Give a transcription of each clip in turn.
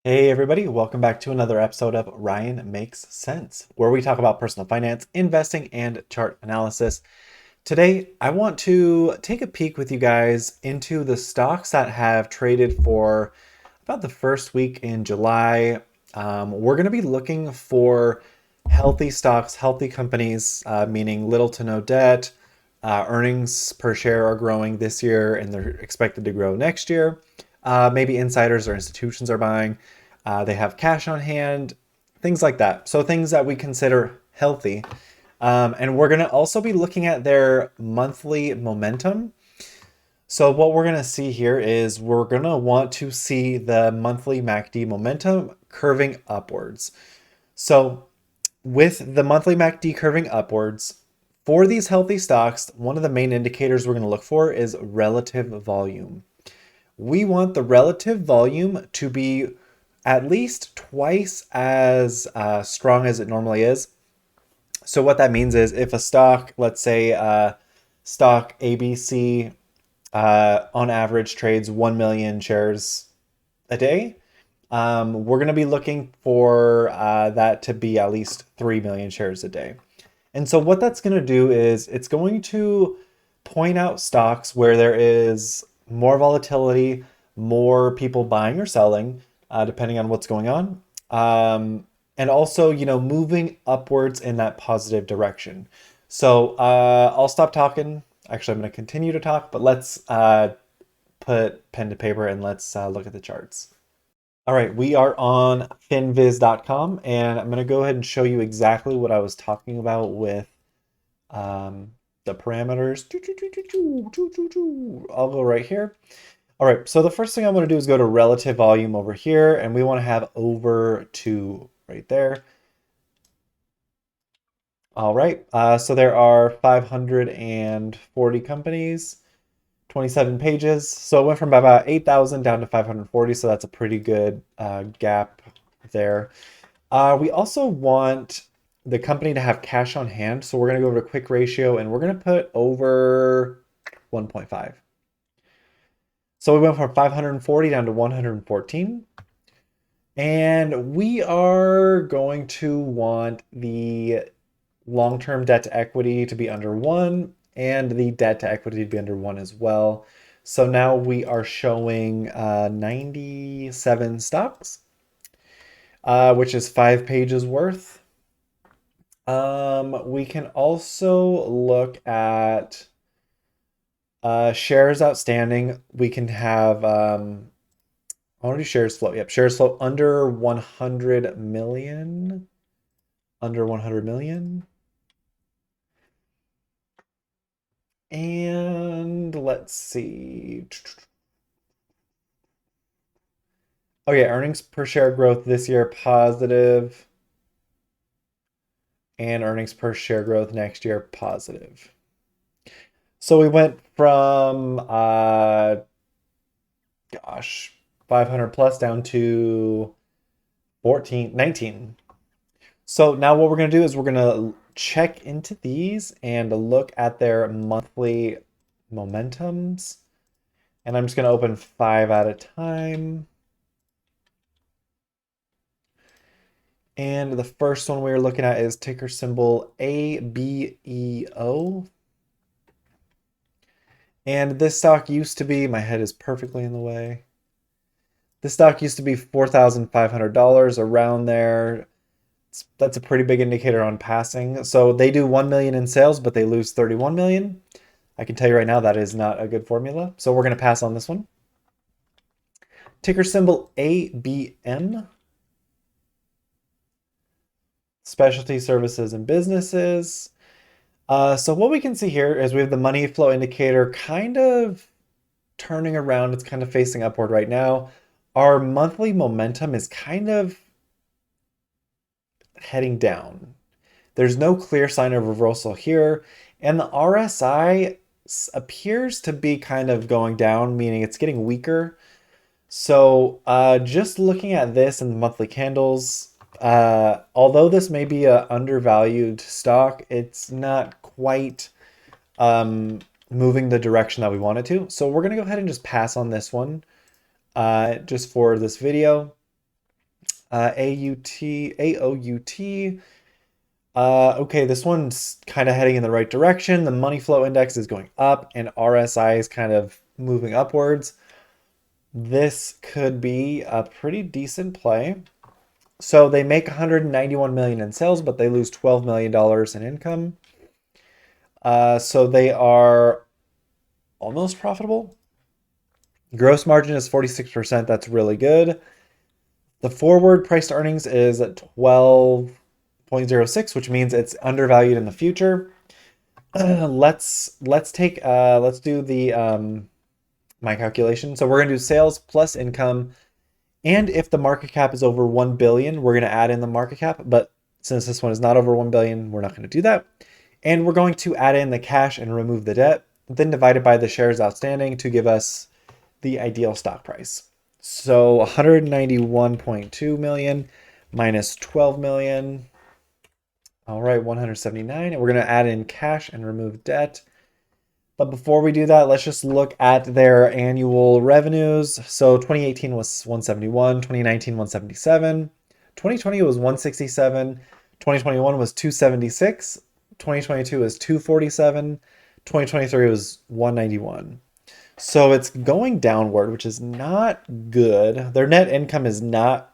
Hey everybody, welcome back to another episode of Ryan Makes Sense, where we talk about personal finance, investing, and chart analysis. Today, I want to take a peek with you guys into the stocks that have traded for about the first week in July. We're going to be looking for healthy stocks, healthy companies, meaning little to no debt. Earnings per share are growing this year and they're expected to grow next year. Maybe insiders or institutions are buying. They have cash on hand, things like that. So things that we consider healthy. And we're going to also be looking at their monthly momentum. So what we're going to see here is we're going to want to see the monthly MACD momentum curving upwards. So with the monthly MACD curving upwards, for these healthy stocks, one of the main indicators we're going to look for is relative volume. We want the relative volume to be at least twice as strong as it normally is. So what that means is if a stock, let's say stock ABC on average trades 1 million shares a day, we're going to be looking for that to be at least 3 million shares a day. And so what that's going to do is it's going to point out stocks where there is more volatility, more people buying or selling, depending on what's going on. And also, moving upwards in that positive direction. So I'll stop talking. Actually, I'm going to continue to talk, but let's put pen to paper and let's look at the charts. All right, we are on finviz.com, and I'm going to go ahead and show you exactly what I was talking about with the parameters. I'll go right here. All right, so the first thing I want to do is go to relative volume over here, and we want to have over 2 right there. All right, so there are 540 companies, 27 pages. So it went from about 8,000 down to 540, so that's a pretty good gap there. We also want the company to have cash on hand, so we're going to go over to quick ratio, and we're going to put over 1.5. So we went from 540 down to 114. And we are going to want the long-term debt to equity to be under 1 and the debt to equity to be under 1 as well. So now we are showing 97 stocks, which is 5 pages worth. We can also look at shares outstanding. We can have I want to do shares float. Yep, shares float under 100 million. Under 100 million. And let's see. Okay, earnings per share growth this year positive, and earnings per share growth next year positive. So we went from gosh, 500 plus down to 19. So now what we're going to do is we're going to check into these and look at their monthly momentums. And I'm just going to open 5 at a time. And the first one we're looking at is ticker symbol ABEO. And this stock used to be, my head is perfectly in the way. This stock used to be $4,500 around there. That's a pretty big indicator on passing. So they do 1 million in sales, but they lose 31 million. I can tell you right now that is not a good formula. So we're going to pass on this one. Ticker symbol ABM. Specialty services and businesses. So what we can see here is we have the money flow indicator kind of turning around. It's kind of facing upward right now. Our monthly momentum is kind of heading down. There's no clear sign of reversal here. And the RSI appears to be kind of going down, meaning it's getting weaker. So just looking at this in the monthly candles, although this may be an undervalued stock, it's not quite moving the direction that we want it to. So we're going to go ahead and just pass on this one just for this video. AOUT. Okay, this one's kind of heading in the right direction. The money flow index is going up and RSI is kind of moving upwards. This could be a pretty decent play. So they make 191 million in sales, but they lose $12 million in income. So they are almost profitable. Gross margin is 46%. That's really good. The forward price to earnings is at 12.06, which means it's undervalued in the future. Let's do the my calculation. So we're gonna do sales plus income, and if the market cap is over 1 billion, we're gonna add in the market cap. But since this one is not over 1 billion, we're not gonna do that. And we're going to add in the cash and remove the debt, then divide it by the shares outstanding to give us the ideal stock price. So 191.2 million minus 12 million. All right, 179. And we're going to add in cash and remove debt. But before we do that, let's just look at their annual revenues. So 2018 was 171, 2019 177, 2020 was 167, 2021 was 276, 2022 was 247, 2023 was 191. So it's going downward, which is not good. Their net income is not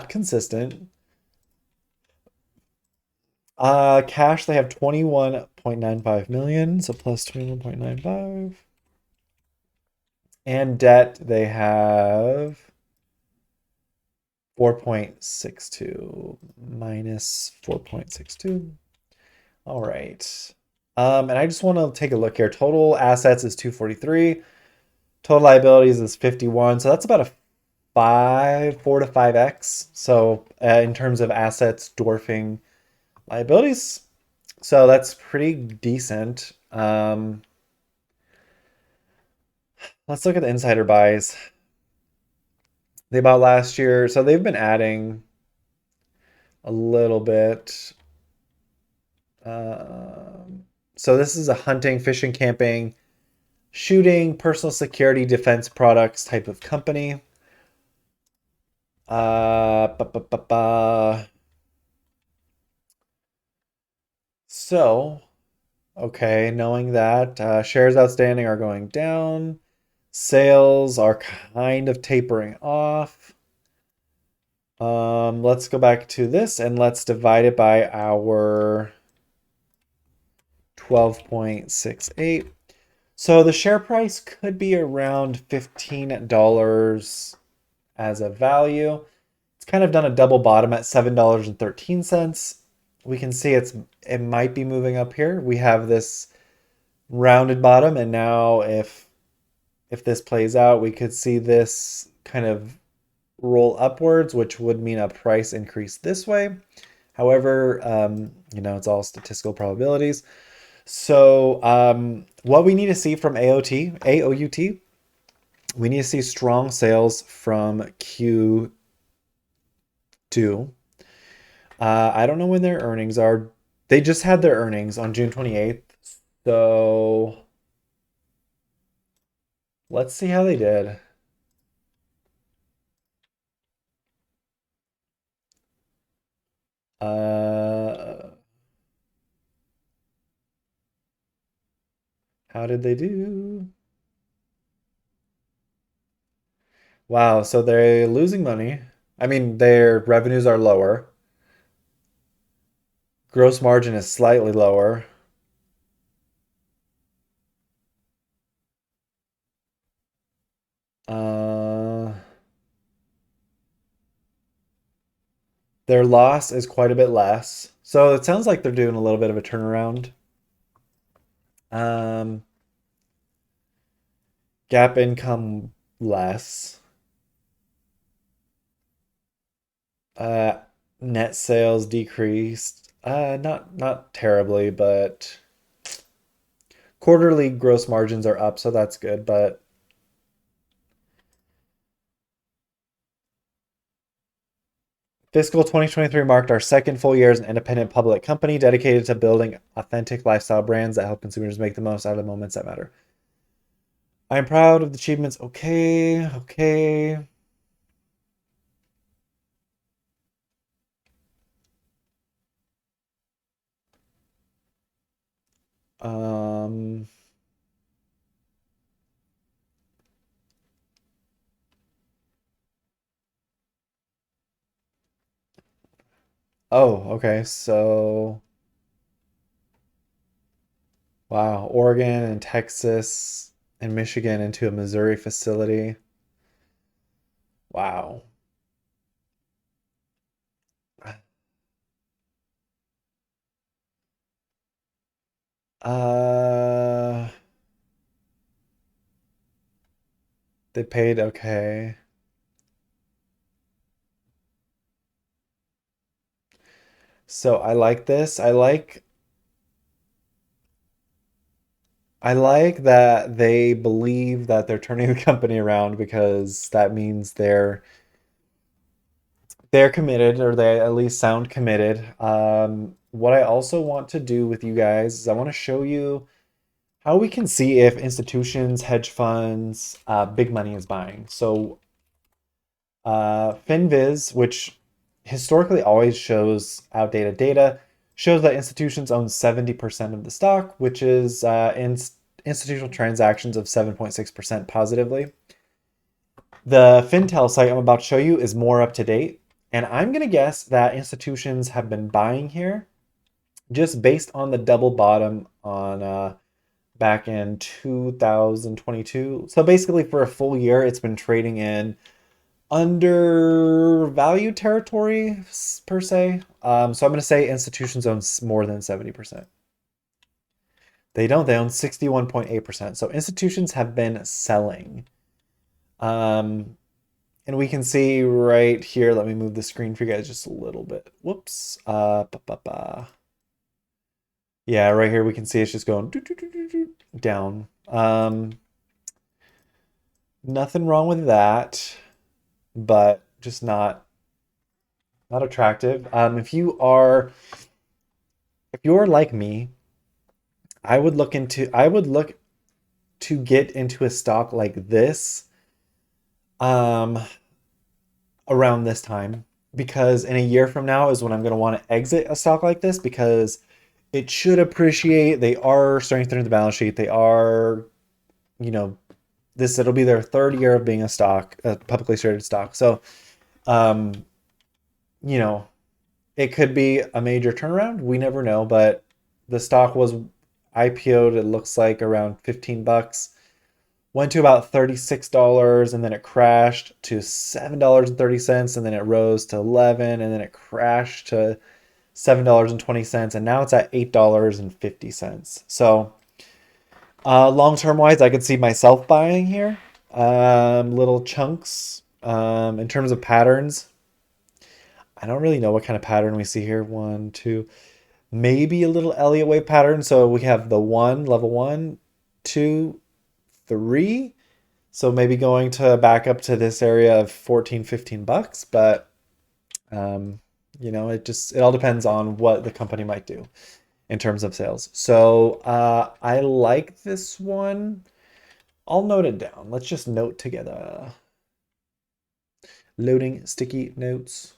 consistent. Cash, they have 21.95 million, so plus 21.95. And debt, they have 4.62 minus 4.62. All right. And I just want to take a look here. Total assets is 243. Total liabilities is 51. So that's about a 4 to 5x. So in terms of assets dwarfing liabilities. So that's pretty decent. Let's look at the insider buys. They bought last year. So they've been adding a little bit. So this is a hunting, fishing, camping, shooting, personal security, defense products type of company. So, okay, knowing that shares outstanding are going down, sales are kind of tapering off. Let's go back to this and let's divide it by our 12.68. So the share price could be around $15 as a value. It's kind of done a double bottom at $7.13. We can see it might be moving up here. We have this rounded bottom, and now if this plays out, we could see this kind of roll upwards, which would mean a price increase this way. However, it's all statistical probabilities. So what we need to see from AOUT, we need to see strong sales from Q2. I don't know when their earnings are. They just had their earnings on June 28th. So let's see how they did. How did they do? Wow, so they're losing money. I mean, their revenues are lower. Gross margin is slightly lower. Their loss is quite a bit less. So it sounds like they're doing a little bit of a turnaround. Gap income less. Net sales decreased. Not terribly, but quarterly gross margins are up, so that's good, but fiscal 2023 marked our second full year as an independent public company dedicated to building authentic lifestyle brands that help consumers make the most out of the moments that matter. I am proud of the achievements. Okay. Um, oh, okay. So, wow, Oregon and Texas and Michigan into a Missouri facility. Wow. Uh, they paid okay. So I like this. I like that they believe that they're turning the company around because that means they're committed, or they at least sound committed. What I also want to do with you guys is I want to show you how we can see if institutions, hedge funds, big money is buying. So Finviz, which historically always shows outdated data, shows that institutions own 70% of the stock, which is institutional transactions of 7.6% positively. The Fintel site I'm about to show you is more up to date, and I'm going to guess that institutions have been buying here just based on the double bottom on back in 2022. So basically, for a full year, it's been trading in undervalued territory per se. So I'm going to say institutions own more than 70%. They don't. They own 61.8%. So institutions have been selling. Um, and we can see right here, let me move the screen for you guys just a little bit. Whoops. Yeah, right here we can see it's just going down. Nothing wrong with that, but just not attractive. If you're like me, I would look to get into a stock like this um around this time, because in a year from now is when I'm going to want to exit a stock like this, because it should appreciate. They are strengthening the balance sheet. They are, you know, it'll be their third year of being a publicly traded stock. So, um, you know, it could be a major turnaround. We never know, but the stock was IPO'd, it looks like around 15 bucks. Went to about $36 and then it crashed to $7.30 and then it rose to 11 and then it crashed to $7.20 and now it's at $8.50. So, long term wise, I could see myself buying here. Little chunks. In terms of patterns, I don't really know what kind of pattern we see here. One, two, maybe a little Elliott wave pattern. So we have the level one, two, three. So maybe going to back up to this area of 14, 15 bucks. But, um, it all depends on what the company might do in terms of sales. So I like this one. I'll note it down. Let's just note together. Loading sticky notes.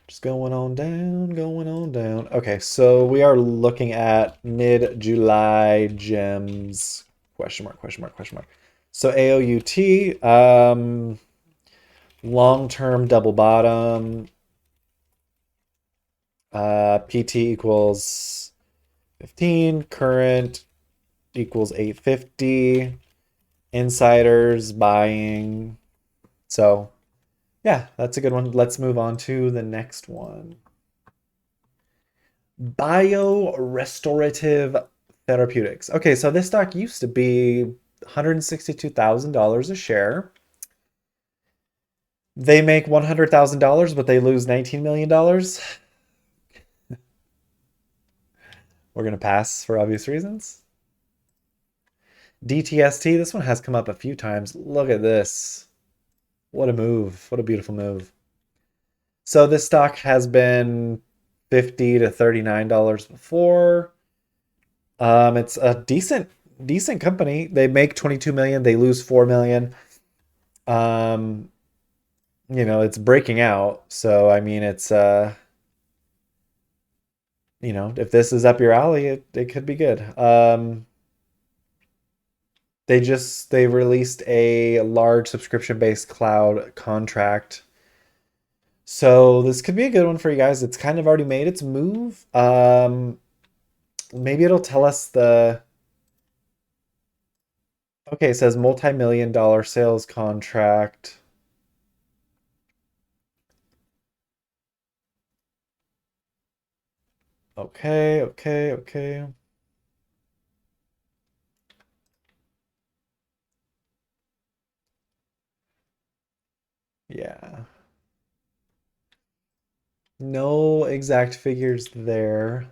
Just going on down, going on down. Okay, so we are looking at mid-July gems. Question mark, question mark, question mark. So AOUT, long-term double bottom. PT equals 15. Current equals 850. Insiders buying. So yeah, that's a good one. Let's move on to the next one. Biorestorative therapeutics. Okay, so this stock used to be $162,000 a share. They make $100,000, but they lose $19 million. We're going to pass for obvious reasons. DTST, this one has come up a few times. Look at this. What a move. What a beautiful move. So this stock has been $50 to $39 before. It's a decent company. They make 22 million, they lose 4 million. Um, it's breaking out. So I mean it's you know, if this is up your alley, it could be good. They released a large subscription-based cloud contract. So this could be a good one for you guys. It's kind of already made its move. Maybe it'll tell us the... Okay, it says multi-million-dollar sales contract. Okay, okay, okay. Yeah. No exact figures there.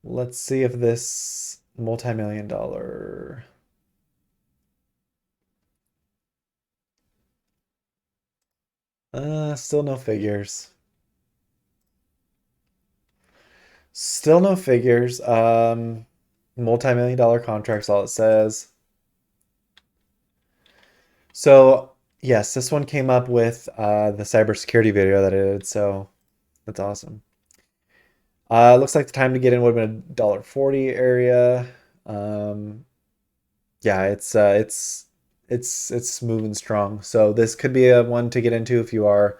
Let's see if this multi-million dollar... Still no figures. Still no figures. Multi-million dollar contracts, all it says. So, yes, this one came up with the cybersecurity video that I did, so that's awesome. Looks like the time to get in would have been $1.40 area. Yeah, it's moving strong. So this could be a one to get into if you are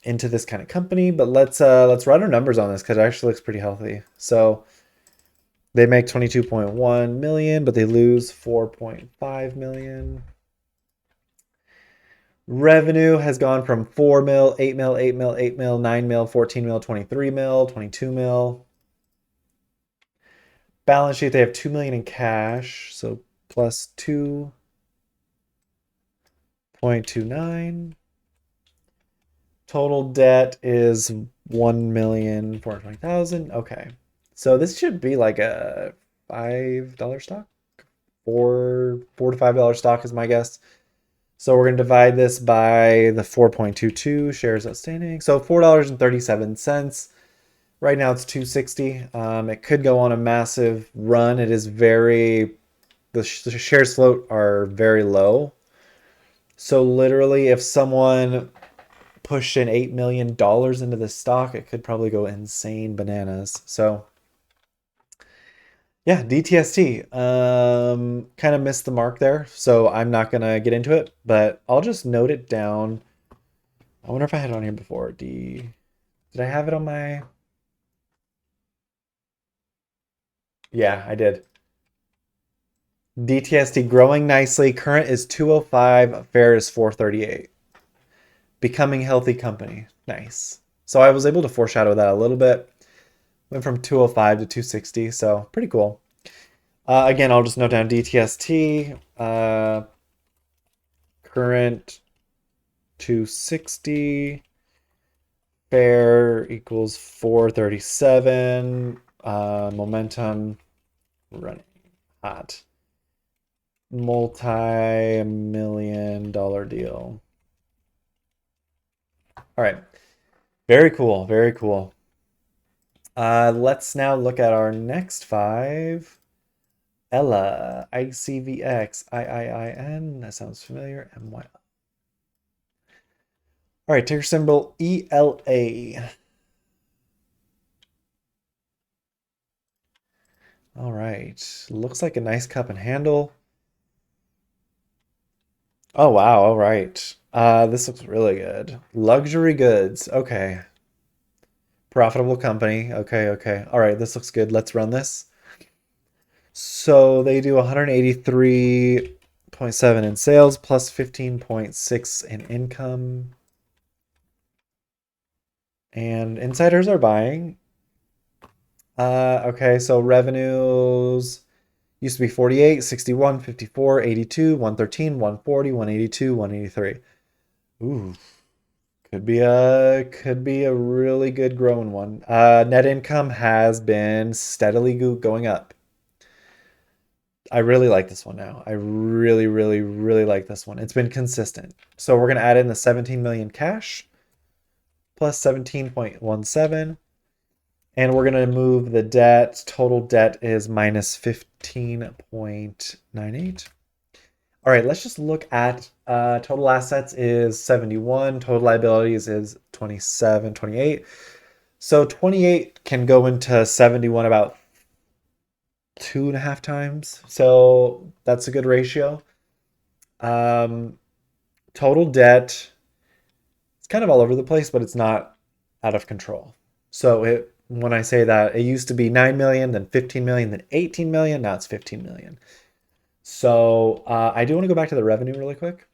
into this kind of company. But let's run our numbers on this because it actually looks pretty healthy. So they make 22.1 million, but they lose 4.5 million. Revenue has gone from 4 mil, 8 mil, 8 mil, 8 mil, 9 mil, 14 mil, 23 mil, 22 mil. Balance sheet, they have 2 million in cash, so plus 2.29. Total debt is 1,420,000. Okay. So this should be like a $5 stock. $4 to $5 stock is my guess. So we're going to divide this by the 4.22 shares outstanding. So $4.37. Right now it's 260. It could go on a massive run. It is the shares float are very low. So literally if someone pushed in $8 million into this stock, it could probably go insane bananas. So yeah, DTST. Kind of missed the mark there, so I'm not gonna get into it, but I'll just note it down. I wonder if I had it on here before. Did I have it on my... Yeah, I did. DTST growing nicely. Current is 205, fair is 438. Becoming healthy company. Nice. So I was able to foreshadow that a little bit. Went from 205 to 260, so pretty cool. Again, I'll just note down DTST. Current 260. Fair equals 437. Momentum running hot. Multi-million-dollar deal. All right. Very cool. Very cool. Let's now look at our next five. Ella, ICVX, IIIN. That sounds familiar. MY. All right, ticker symbol ELA. All right. Looks like a nice cup and handle. Oh, wow. All right. This looks really good. Luxury goods. Okay. Profitable company. Okay, okay. All right, this looks good. Let's run this. So they do 183.7 in sales plus 15.6 in income. And insiders are buying. Okay, so revenues used to be 48, 61, 54, 82, 113, 140, 182, 183. Ooh, could be a really good growing one. Net income has been steadily going up. I really like this one now. I really, really, really like this one. It's been consistent. So we're gonna add in the 17 million cash plus 17.17. And we're going to move the debt. Total debt is minus 15.98. All right, let's just look at total assets is 71, total liabilities is 27, 28. So 28 can go into 71 about 2.5 times. So that's a good ratio. Um, total debt, it's kind of all over the place, but it's not out of control. So when I say that, it used to be 9 million, then 15 million, then 18 million. Now it's 15 million. So I do want to go back to the revenue really quick.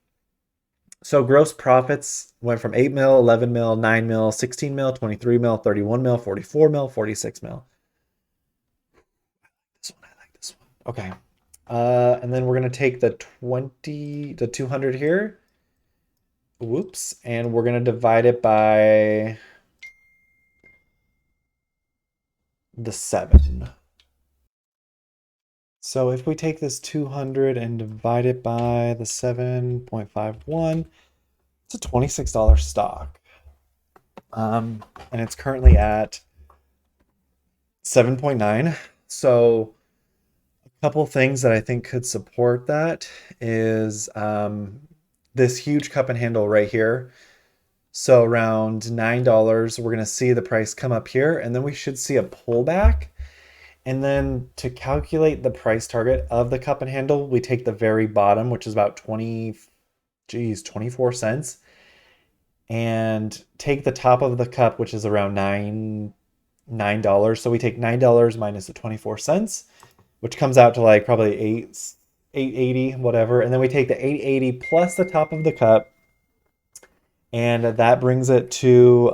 So gross profits went from 8 mil, 11 mil, 9 mil, 16 mil, 23 mil, 31 mil, 44 mil, 46 mil. This one, I like this one. Okay. And then we're going to take the 200 here. Whoops. And we're going to divide it by the 7. So if we take this 200 and divide it by the 7.51, it's a $26 stock. And it's currently at 7.9. So a couple things that I think could support that is this huge cup and handle right here. So around $9, we're going to see the price come up here, and then we should see a pullback. And then to calculate the price target of the cup and handle, we take the very bottom, which is about 24 cents, and take the top of the cup, which is around $9. So we take $9 minus the 24 cents, which comes out to like probably 880, whatever. And then we take the 880 plus the top of the cup, and that brings it to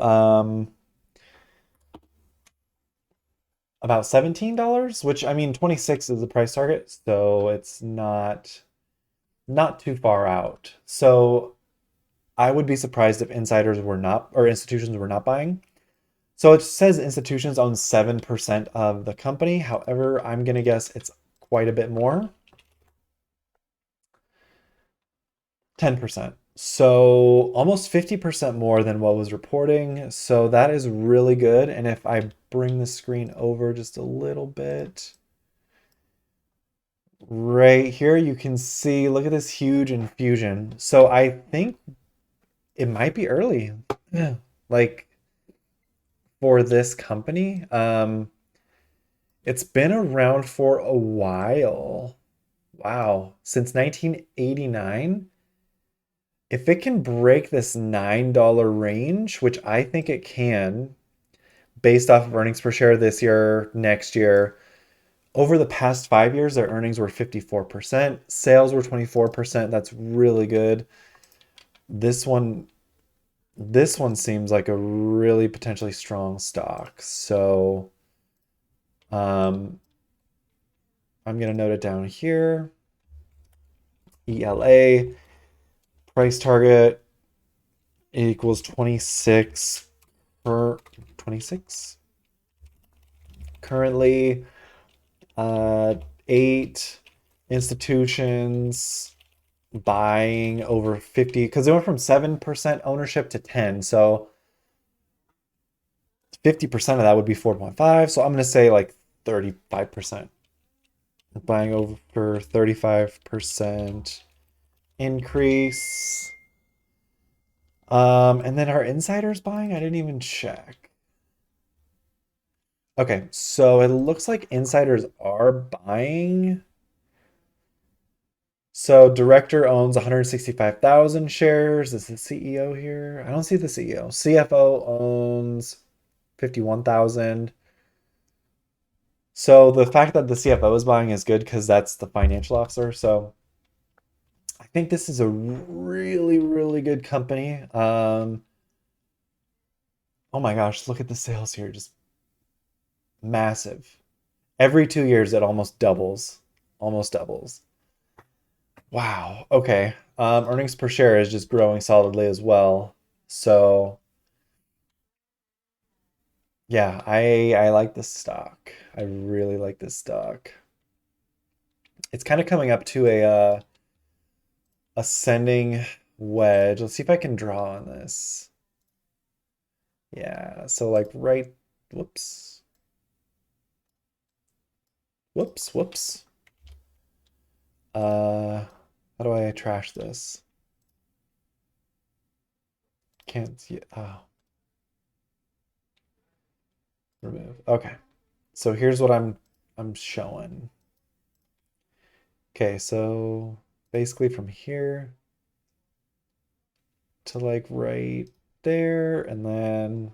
about $17, which I mean 26 is the price target, so it's not too far out. So I would be surprised if insiders were not, or institutions were not buying. So it says institutions own 7% of the company. However, I'm going to guess it's quite a bit more. 10%. So almost 50% more than what was reporting. So that is really good. And if I bring the screen over just a little bit, right here, you can see, look at this huge infusion. So I think it might be early. Yeah. Like for this company, it's been around for a while. Wow. Since 1989. If it can break this $9 range, which I think it can, based off of earnings per share this year, next year, over the past 5 years, their earnings were 54%, sales were 24%. That's really good. This one seems like a really potentially strong stock. So I'm gonna note it down here. ELA price target equals 26 per 26. Currently, 8 institutions buying over 50, because they went from 7% ownership to 10. So 50% of that would be 4.5. So I'm going to say like 35%. Buying over 35% increase. And then our insiders buying, I didn't even check. Okay, so it looks like insiders are buying. So director owns 165,000 shares. Is the CEO here? I don't see the CEO. CFO owns 51,000. So the fact that the CFO is buying is good because that's the financial officer. So I think this is a really, really good company. Oh my gosh, look at the sales here. Just massive. Every 2 years, it almost doubles. Almost doubles. Wow. Okay. Earnings per share is just growing solidly as well. So yeah, I like this stock. I really like this stock. It's kind of coming up to a ascending wedge. Let's see if I can draw on this. Yeah, so like right, whoops. Whoops, whoops. How do I trash this? Can't see it. Oh. Remove. Okay. So here's what I'm showing. Okay, so basically from here to like right there, and then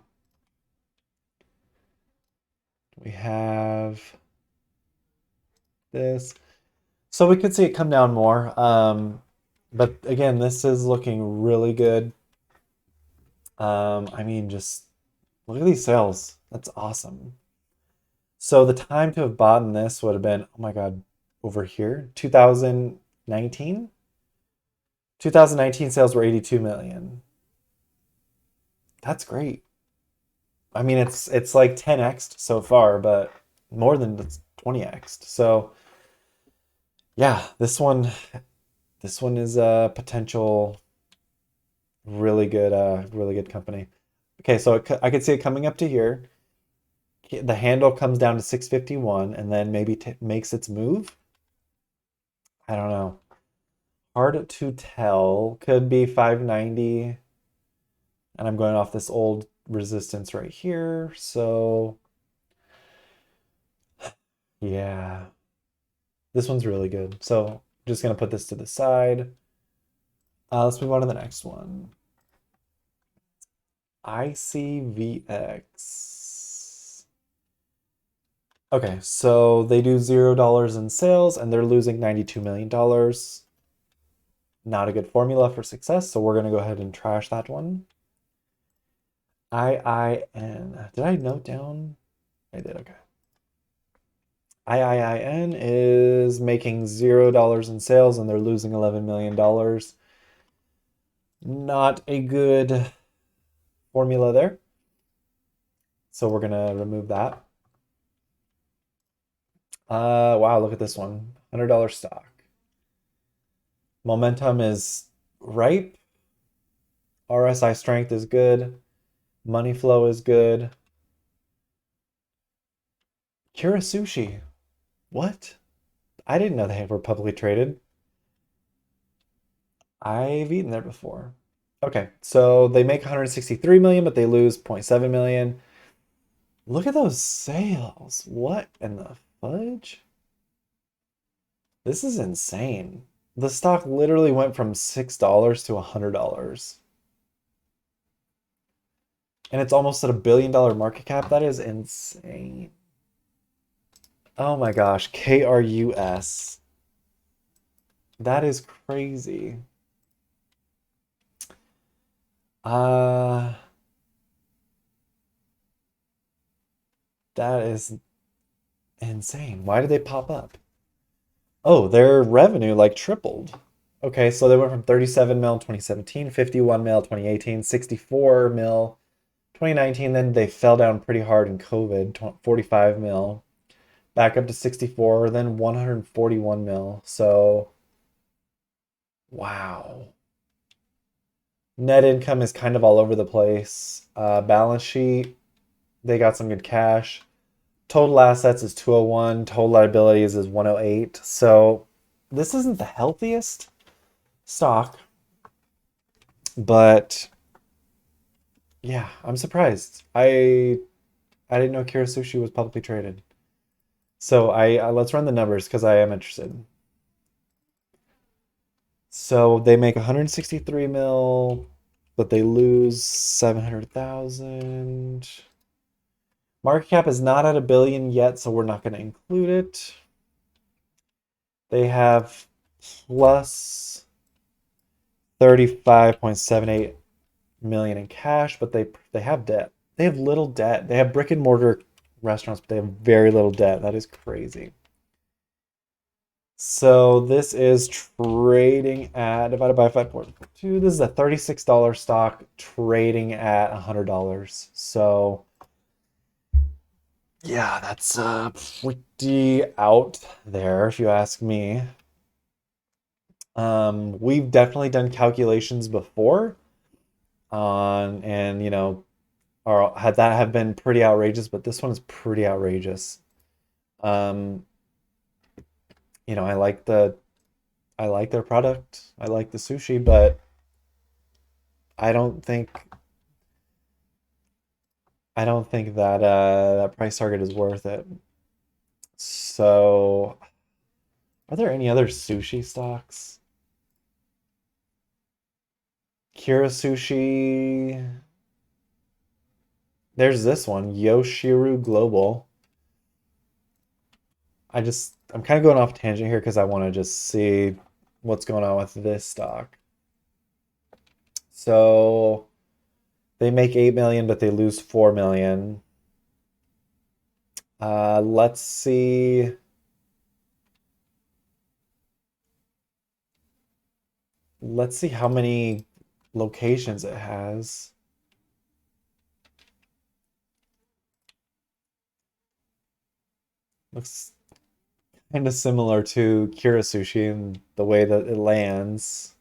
we have this. So we could see it come down more. But again, this is looking really good. I mean, just look at these sales. That's awesome. So the time to have bought in this would have been, oh my God, over here, 2019. 2019 sales were 82 million. That's great. I mean, it's like 10x so far, but more than 20x. So yeah, this one is a potential really good company. Okay, so I could see it coming up to here. The handle comes down to 651 and then maybe makes its move. I don't know. Hard to tell. Could be 590. And I'm going off this old resistance right here. So yeah, this one's really good. So I'm just going to put this to the side. Let's move on to the next one. ICVX. Okay, so they do $0 in sales and they're losing $92 million. Not a good formula for success, so we're going to go ahead and trash that one. IIN. Did I note down? I did, okay. IIIN is making $0 in sales and they're losing $11 million. Not a good formula there. So we're going to remove that. Wow, look at this one. $100 stock. Momentum is ripe. RSI strength is good. Money flow is good. Kura Sushi. What? I didn't know they were publicly traded. I've eaten there before. Okay, so they make 163 million, but they lose 0.7 million. Look at those sales. What in the fudge? This is insane. The stock literally went from $6 to $100. And it's almost at $1 billion market cap. That is insane. Oh my gosh, KRUS. That is crazy. That is insane. Why did they pop up? Oh, their revenue like tripled. Okay, so they went from 37 mil in 2017, 51 mil 2018, 64 mil 2019, then they fell down pretty hard in COVID, 45 mil, back up to 64, then 141 mil. So, wow. Net income is kind of all over the place. Balance sheet, they got some good cash. Total assets is 201, total liabilities is 108. So this isn't the healthiest stock, but yeah, I'm surprised. I didn't know Kura Sushi was publicly traded. So let's run the numbers because I am interested. So they make 163 mil, but they lose 700,000. Market cap is not at $1 billion yet, so we're not going to include it. They have plus 35.78 million in cash, but they have debt. They have little debt. They have brick and mortar restaurants, but they have very little debt. That is crazy. So this is trading at divided by 5.2. This is a $36 stock trading at $100. So yeah, that's pretty out there if you ask me. We've definitely done calculations before on, and you know, or had that have been pretty outrageous, but this one is pretty outrageous. You know, I I like their product. I like the sushi, but I don't think that that price target is worth it. So, are there any other sushi stocks? Kira Sushi. There's this one, Yoshiru Global. I'm kind of going off tangent here because I want to just see what's going on with this stock. So they make 8 million, but they lose 4 million. Let's see. Let's see how many locations it has. Looks kind of similar to Kira Sushi in the way that it lands.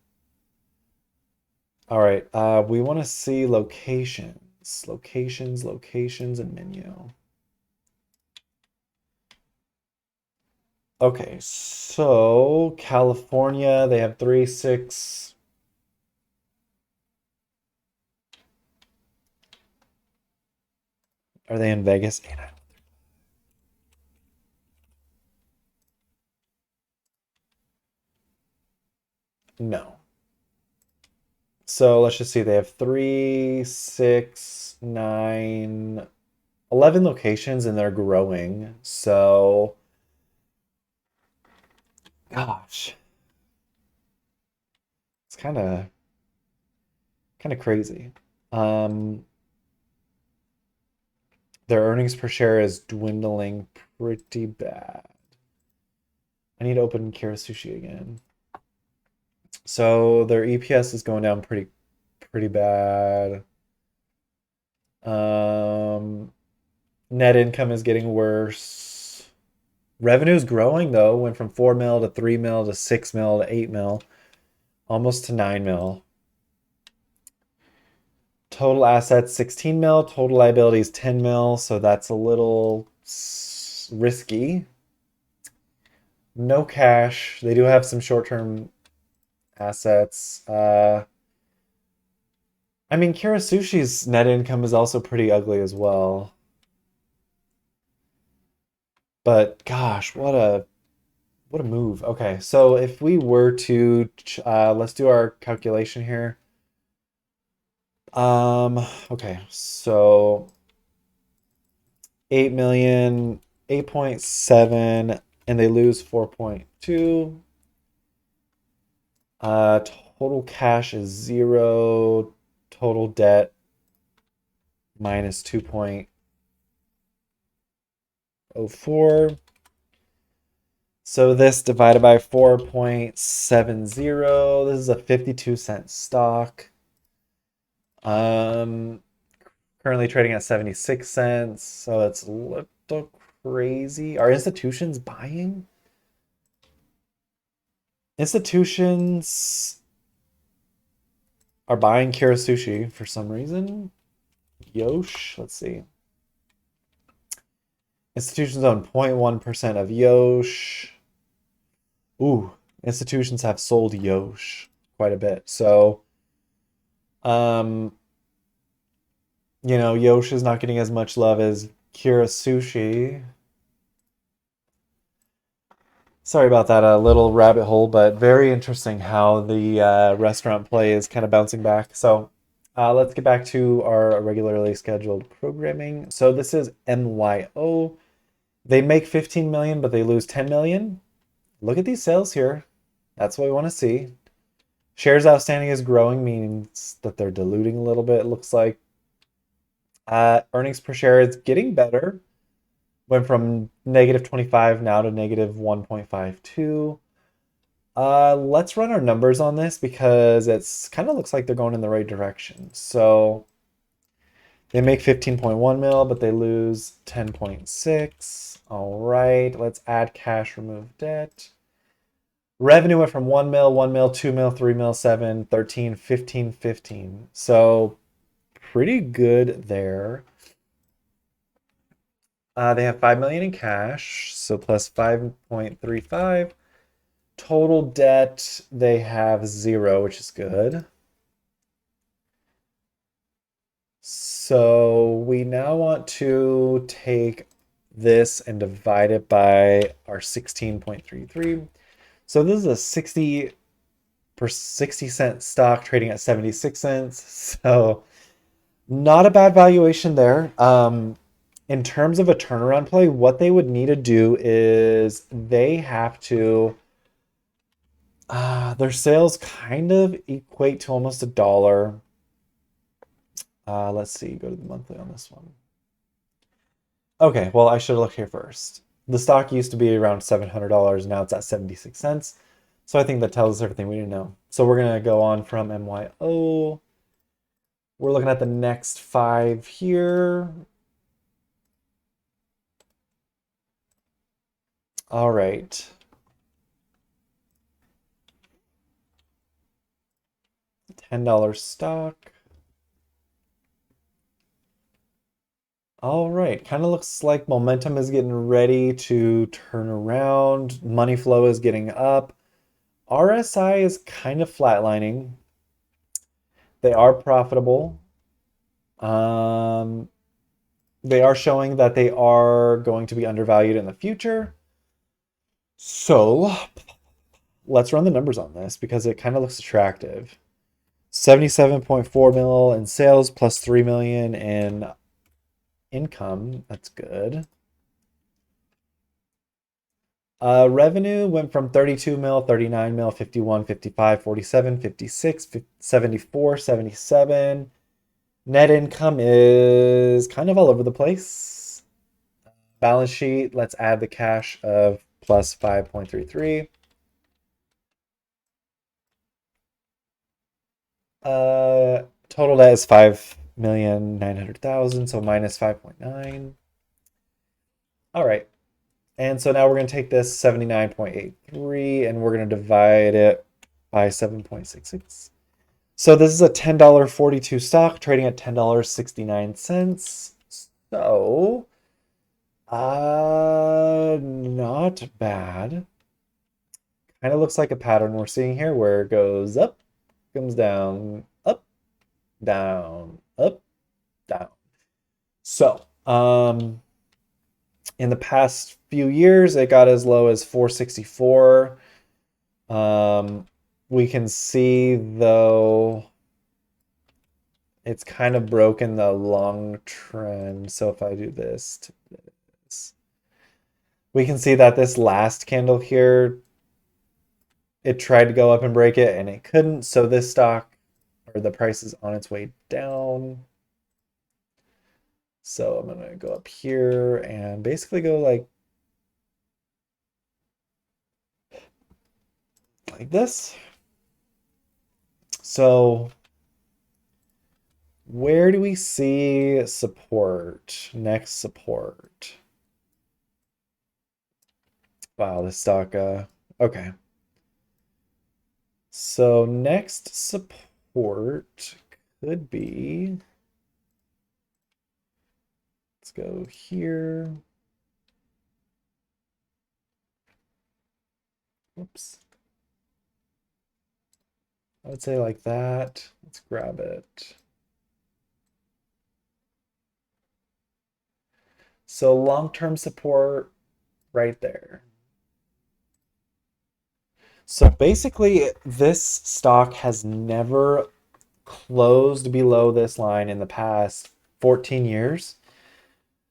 All right, we want to see locations, locations, and menu. Okay, so California, they have 3, 6. Are they in Vegas? 8, 9. No. So let's just see. They have 3, 6, 9, 11 locations, and they're growing. So, gosh, it's kind of crazy. Their earnings per share is dwindling pretty bad. I need to open Kira Sushi again. So their EPS is going down pretty bad. Net income is getting worse. Revenue is growing though, went from 4 mil to 3 mil to 6 mil to 8 mil, almost to 9 mil. Total assets 16 mil, total liabilities 10 mil, so that's a little risky. No cash. They do have some short-term assets. I mean, Kira Sushi's net income is also pretty ugly as well. But gosh, what a move. Okay, so if we were to let's do our calculation here. Okay, so 8 million, 8.7, and they lose 4.2. Total cash is 0. Total debt minus 2.04. So this divided by 4.70. This is a 52-cent stock. Currently trading at 76 cents. So it's a little crazy. Are institutions buying? Institutions are buying Kira Sushi for some reason. YOSH, let's see. Institutions own 0.1% of YOSH. Ooh, institutions have sold YOSH quite a bit. So, YOSH is not getting as much love as Kira Sushi. Sorry about that, a little rabbit hole, but very interesting how the restaurant play is kind of bouncing back. So let's get back to our regularly scheduled programming. So this is MYO. They make 15 million, but they lose 10 million. Look at these sales here. That's what we want to see. Shares outstanding is growing, means that they're diluting a little bit, it looks like. Earnings per share is getting better. Went from -25 now to -1.52. Let's run our numbers on this because it's kind of looks like they're going in the right direction. So they make 15.1 mil, but they lose 10.6. All right, let's add cash, remove debt. Revenue went from 1 mil, 1 mil, 2 mil, 3 mil, 7, 13, 15, 15. So pretty good there. They have 5 million in cash, so plus 5.35. Total debt, they have 0, which is good. So we now want to take this and divide it by our 16.33. So this is a 60 cent stock trading at 76 cents. So not a bad valuation there. In terms of a turnaround play, what they would need to do is they have to their sales kind of equate to almost $1. Let's see, go to the monthly on this one. Okay, well, I should look here first. The stock used to be around $700. Now it's at 76 cents. So I think that tells us everything we need to know. So we're going to go on from MYO. We're looking at the next 5 here. All right. $10 stock. All right, kind of looks like momentum is getting ready to turn around. Money flow is getting up. RSI is kind of flatlining. They are profitable. They are showing that they are going to be undervalued in the future. So let's run the numbers on this because it kind of looks attractive. 77.4 mil in sales plus 3 million in income. That's good. Revenue went from 32 mil, 39 mil, 51, 55, 47, 56, 74, 77. Net income is kind of all over the place. Balance sheet, let's add the cash of plus 5.33. Total debt is 5,900,000, so minus 5.9. All right. And so now we're going to take this 79.83 and we're going to divide it by 7.66. So this is a $10.42 stock trading at $10.69. So, not bad. Kind of looks like a pattern we're seeing here where it goes up, comes down, up, down, up, down. So, in the past few years, it got as low as 464. We can see, though, it's kind of broken the long trend. So if I do this to this, we can see that this last candle here, it tried to go up and break it, and it couldn't. So this stock, or the price, is on its way down. So I'm going to go up here and basically go like this. So where do we see support? Next support. Wow, this stock, okay. So next support could be, let's go here. Oops. I would say like that. Let's grab it. So long-term support right there. So basically, this stock has never closed below this line in the past 14 years.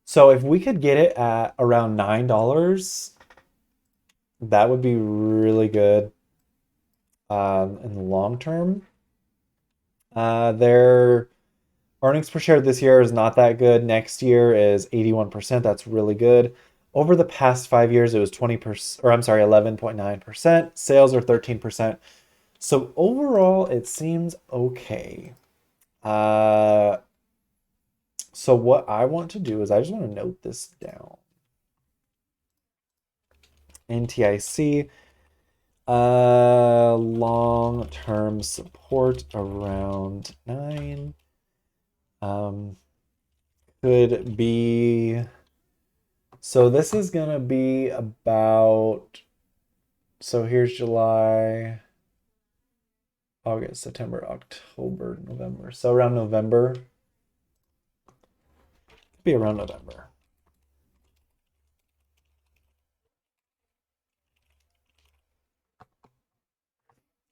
So if we could get it at around $9, that would be really good in the long term. Their earnings per share this year is not that good. Next year is 81%. That's really good. Over the past 5 years, it was 20%, or I'm sorry, 11.9%. Sales are 13%. So overall, it seems okay. So what I want to do is I just want to note this down. NTIC, long-term support around 9. Could be, so this is gonna be about So here's July, August, September, October, November. So around November. Be around November.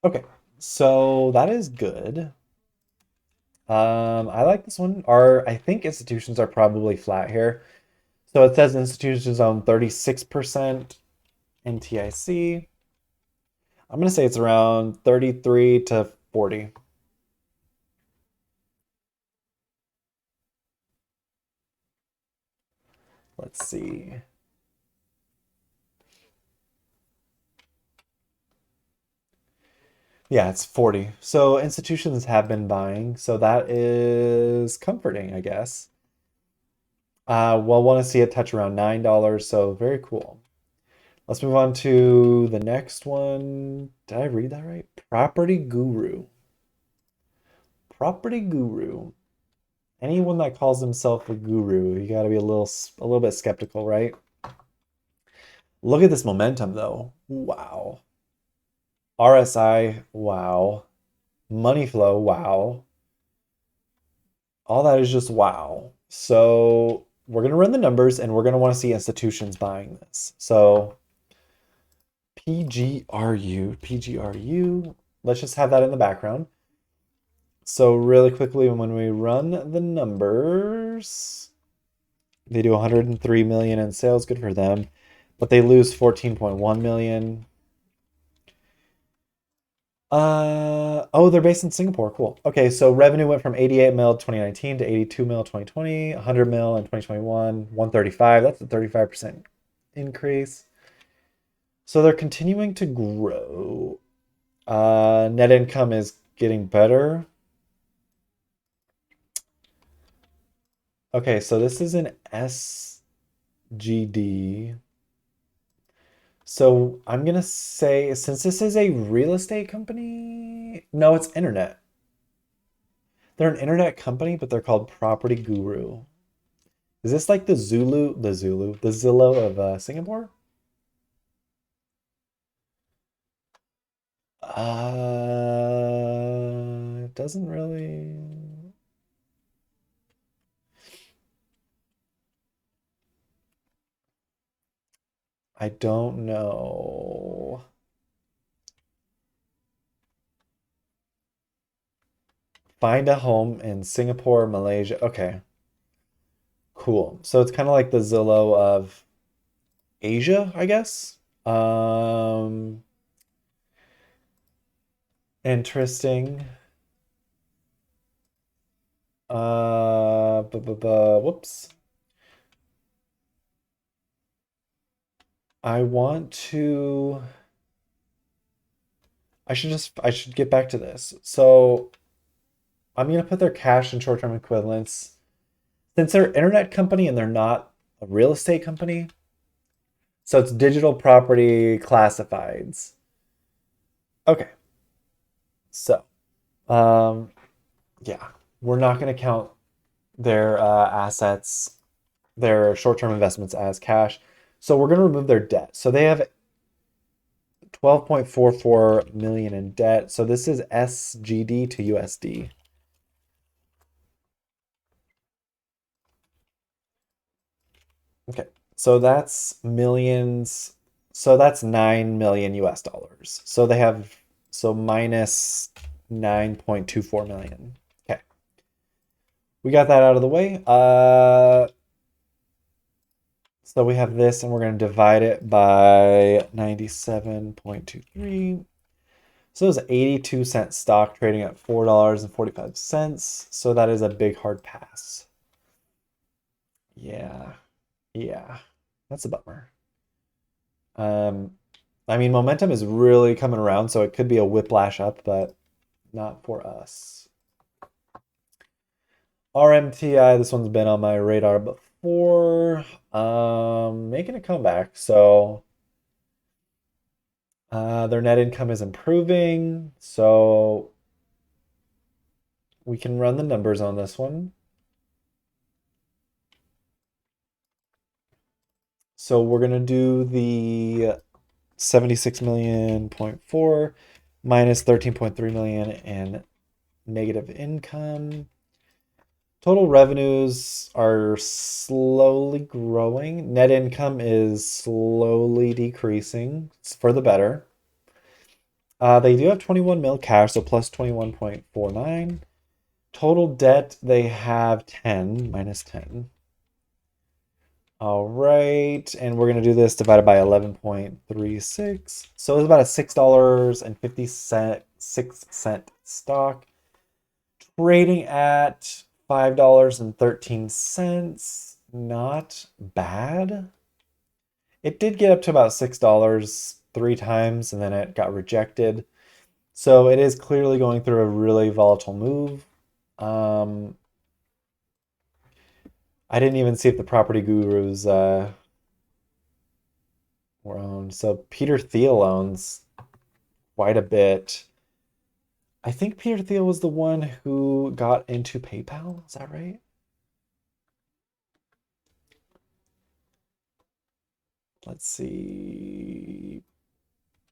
Okay, so that is good. I like this one. I think institutions are probably flat here. So it says institutions own 36%, NTIC. I'm gonna say it's around 33 to 40. Let's see. Yeah, it's 40. So institutions have been buying, so that is comforting, I guess. We'll want to see it touch around $9, so very cool. Let's move on to the next one. Did I read that right? Property Guru. Property Guru. Anyone that calls himself a guru, you got to be a little bit skeptical, right? Look at this momentum though. Wow. RSI, wow. Money flow, wow. All that is just wow. So we're going to run the numbers and we're going to want to see institutions buying this. So PGRU, let's just have that in the background. So really quickly, when we run the numbers, they do 103 million in sales, good for them, but they lose 14.1 million. Oh, they're based in Singapore. Cool. Okay, so revenue went from 88 mil 2019 to 82 mil 2020, 100 mil in 2021, 135. That's a 35% increase. So they're continuing to grow. Net income is getting better. Okay, so this is an SGD. So I'm gonna say, since this is a real estate company, no, it's internet. They're an internet company, but they're called Property Guru. Is this like the Zillow of Singapore? It doesn't really. I don't know. Find a home in Singapore, Malaysia. Okay, cool. So it's kind of like the Zillow of Asia, I guess. Interesting. Whoops. I want to. I should get back to this. So I'm gonna put their cash and short-term equivalents. Since they're an internet company and they're not a real estate company, so it's digital property classifieds. Okay. So, um, yeah, we're not gonna count their assets, their short-term investments as cash. So we're gonna remove their debt. So they have 12.44 million in debt. So this is SGD to USD. Okay. So that's millions. So that's 9 million US dollars. So they have minus 9.24 million. Okay. We got that out of the way. So we have this and we're going to divide it by 97.23. So it's 82-cent stock trading at $4.45. So that is a big hard pass. Yeah. Yeah. That's a bummer. I mean, momentum is really coming around, so it could be a whiplash up, but not for us. RMTI, this one's been on my radar before. Making a comeback. So their net income is improving. So we can run the numbers on this one. So we're gonna do the 76 million point four minus 13.3 million in negative income. Total revenues are slowly growing. Net income is slowly decreasing. It's for the better. They do have 21 mil cash, so plus 21.49. Total debt, they have 10, minus 10. All right, and we're going to do this divided by 11.36. So it's about a $6.56 stock. Trading at $5.13. Not bad. It did get up to about $6 3 times, and then it got rejected. So it is clearly going through a really volatile move. I didn't even see if the property gurus were owned. So Peter Thiel owns quite a bit. I think Peter Thiel was the one who got into PayPal. Is that right? Let's see.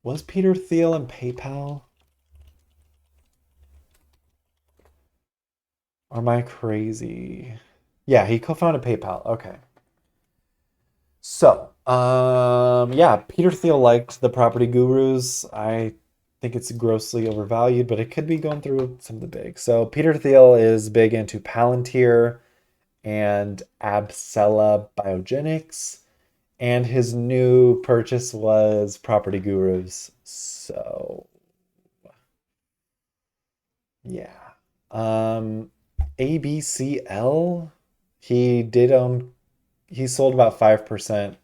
Was Peter Thiel in PayPal? Or am I crazy? Yeah, he co-founded PayPal. Okay. So, yeah, Peter Thiel liked the property gurus. I think it's grossly overvalued, but it could be going through some of the big. So Peter Thiel is big into Palantir and Abcella Biogenics, and his new purchase was property gurus. So, yeah. ABCL, he sold about 5%.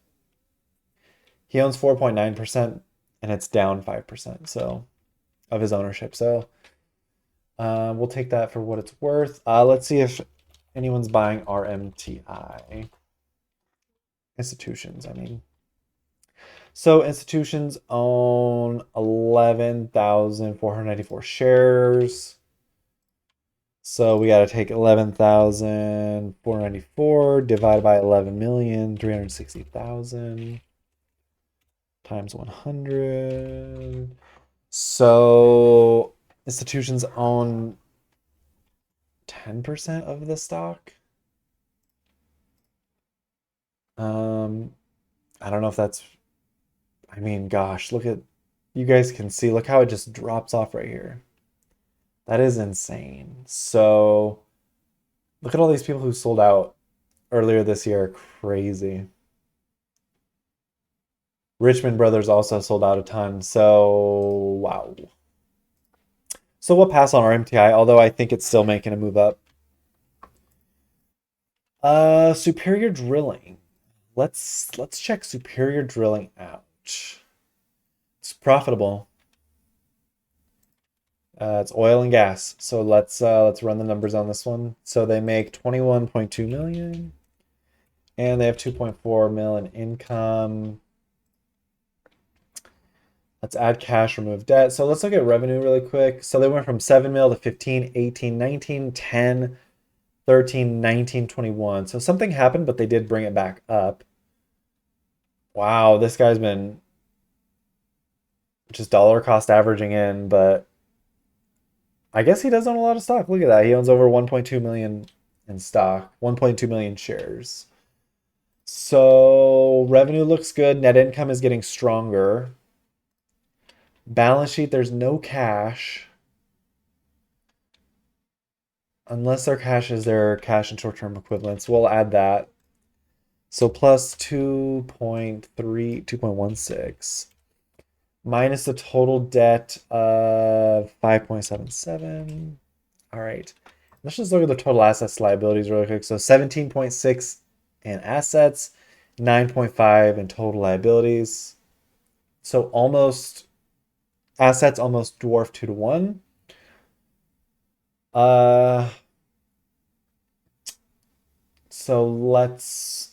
He owns 4.9%, and it's down 5%, so of his ownership. So we'll take that for what it's worth. Let's see if anyone's buying RMTI. Institutions, I mean. So institutions own 11,494 shares. So we got to take 11,494 divided by 11,360,000 times 100. So institutions own 10% of the stock. I don't know if that's, I mean, gosh, look at, you guys can see, look how it just drops off right here. That is insane. So look at all these people who sold out earlier this year. Crazy. Richmond Brothers also sold out a ton. So, wow. So we'll pass on RMTI, although I think it's still making a move up. Superior Drilling. Let's check Superior Drilling out. It's profitable. It's oil and gas. So let's run the numbers on this one. So they make 21.2 million, and they have 2.4 million in income. Let's add cash, remove debt. So let's look at revenue really quick. So they went from 7 mil to 15, 18, 19, 10, 13, 19, 21. So something happened, but they did bring it back up. Wow, this guy's been just dollar cost averaging in, but I guess he does own a lot of stock. Look at that. He owns over 1.2 million in stock, 1.2 million shares. So revenue looks good. Net income is getting stronger. Balance sheet, there's no cash. Unless their cash is their cash and short-term equivalents. We'll add that. So plus 2.3, 2.16. Minus the total debt of 5.77. All right. Let's just look at the total assets liabilities really quick. So 17.6 in assets, 9.5 in total liabilities. So almost assets almost dwarf 2 to 1. So let's,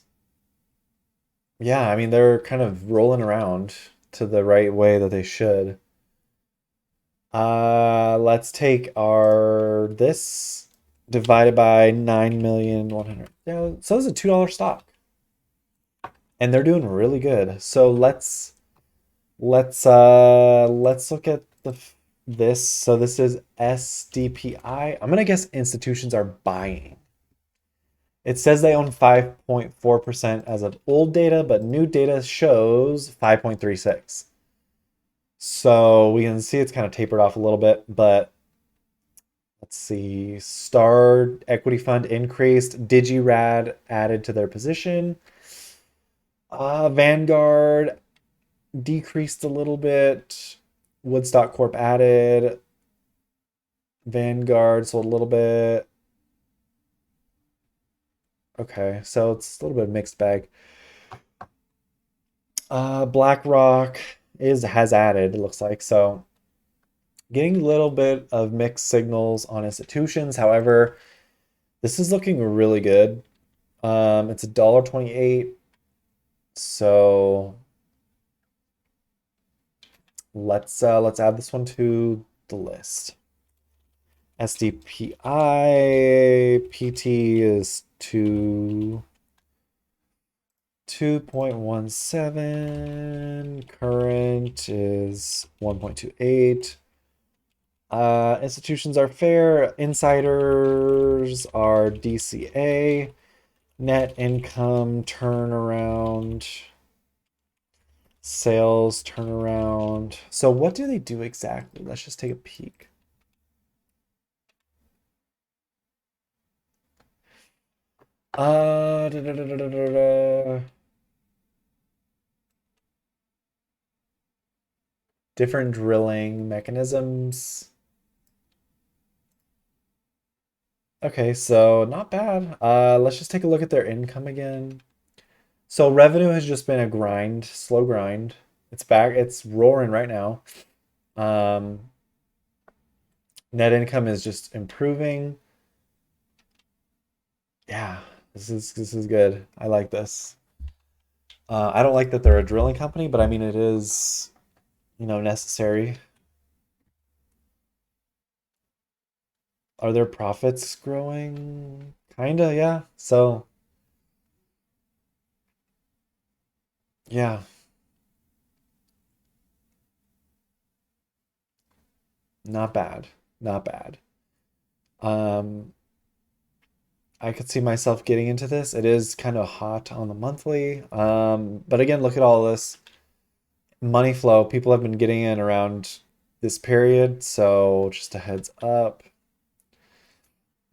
yeah, I mean, they're kind of rolling around to the right way that they should. Let's take this divided by 9,100,000. Yeah, so it's a $2 stock. And they're doing really good. So let's Let's look at this. So this is SDPI. I'm gonna guess institutions are buying. It says they own 5.4% as of old data, but new data shows 5.36. So we can see it's kind of tapered off a little bit, but let's see. Star Equity Fund increased. DigiRad added to their position. Vanguard decreased a little bit. Woodstock Corp added. Vanguard sold a little bit. Okay, so it's a little bit of a mixed bag. BlackRock has added, it looks like. So getting a little bit of mixed signals on institutions. However, this is looking really good. It's $1.28. So let's add this one to the list. SDPI PT is 2.17. Current is 1.28. Institutions are fair. Insiders are DCA. Net income turnaround. Sales turnaround. So what do they do exactly? Let's just take a peek. Da, da, da, da, da, da. Different drilling mechanisms. Okay, so not bad. Let's just take a look at their income again. So revenue has just been a grind, slow grind. It's back, it's roaring right now. Net income is just improving. Yeah, this is good. I like this. I don't like that they're a drilling company, but I mean it is, necessary. Are their profits growing? Kinda, yeah. So, yeah, not bad. Not bad. Um, I could see myself getting into this. It is kind of hot on the monthly. But again, look at all this money flow. People have been getting in around this period, so just a heads up.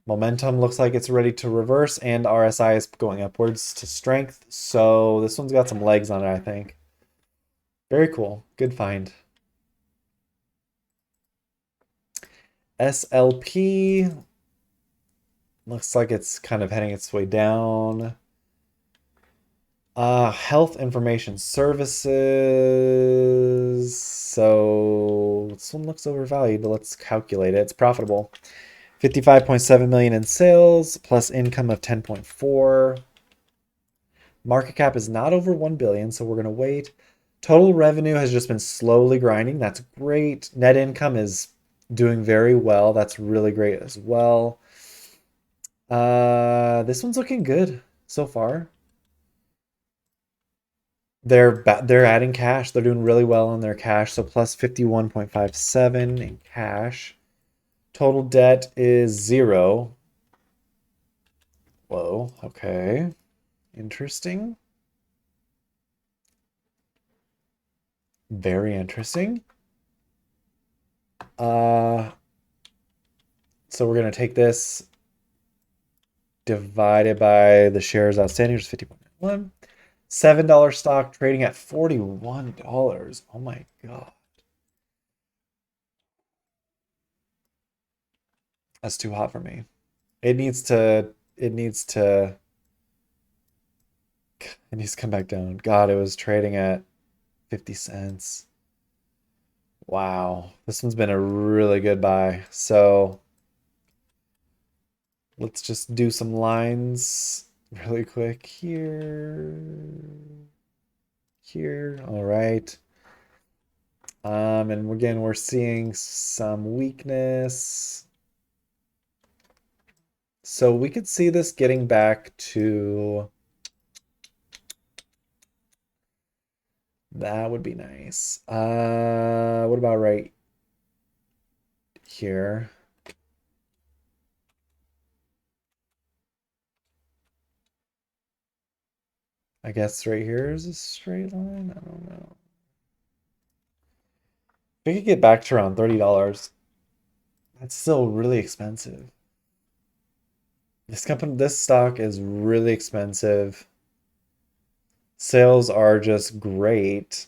Momentum looks like it's ready to reverse, and RSI is going upwards to strength. So this one's got some legs on it, I think. Very cool. Good find. SLP looks like it's kind of heading its way down. Health information services. So this one looks overvalued, but let's calculate it. It's profitable. 55.7 million in sales plus income of 10.4. Market cap is not over 1 billion, so we're going to wait. Total revenue has just been slowly grinding. That's great. Net income is doing very well. That's really great as well. This one's looking good so far. They're adding cash. They're doing really well on their cash. So plus 51.57 in cash. Total debt is 0. Whoa, okay. Interesting. Very interesting. So we're gonna take this divided by the shares outstanding, which is 50.1. $7 stock trading at $41. Oh my God. That's too hot for me. It needs to come back down. God, it was trading at 50 cents. Wow. This one's been a really good buy. So let's just do some lines really quick here. Here. All right. And again, we're seeing some weakness. So we could see this getting back to That would be nice. What about right here? I guess right here is a straight line. I don't know. If we could get back to around $30, that's still really expensive. This stock is really expensive. Sales are just great,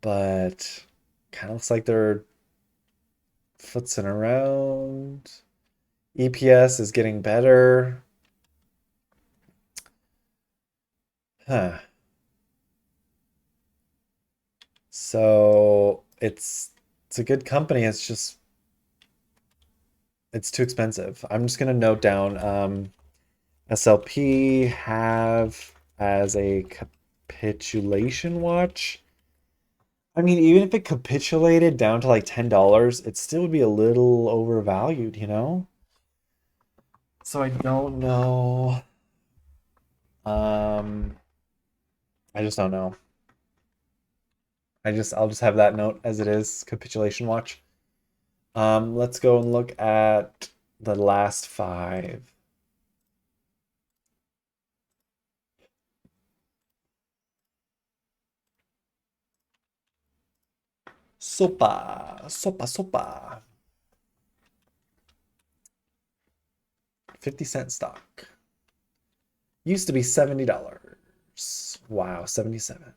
but kind of looks like they're futzing around. EPS is getting better. Huh. So it's a good company. It's too expensive. I'm just gonna note down SLP have as a capitulation watch. I mean, even if it capitulated down to like $10, it still would be a little overvalued, you know? So I don't know. Um, I just don't know. I'll just have that note as it is, capitulation watch. Let's go and look at the last five. SOPA. 50-cent stock. Used to be $70. Wow, 77.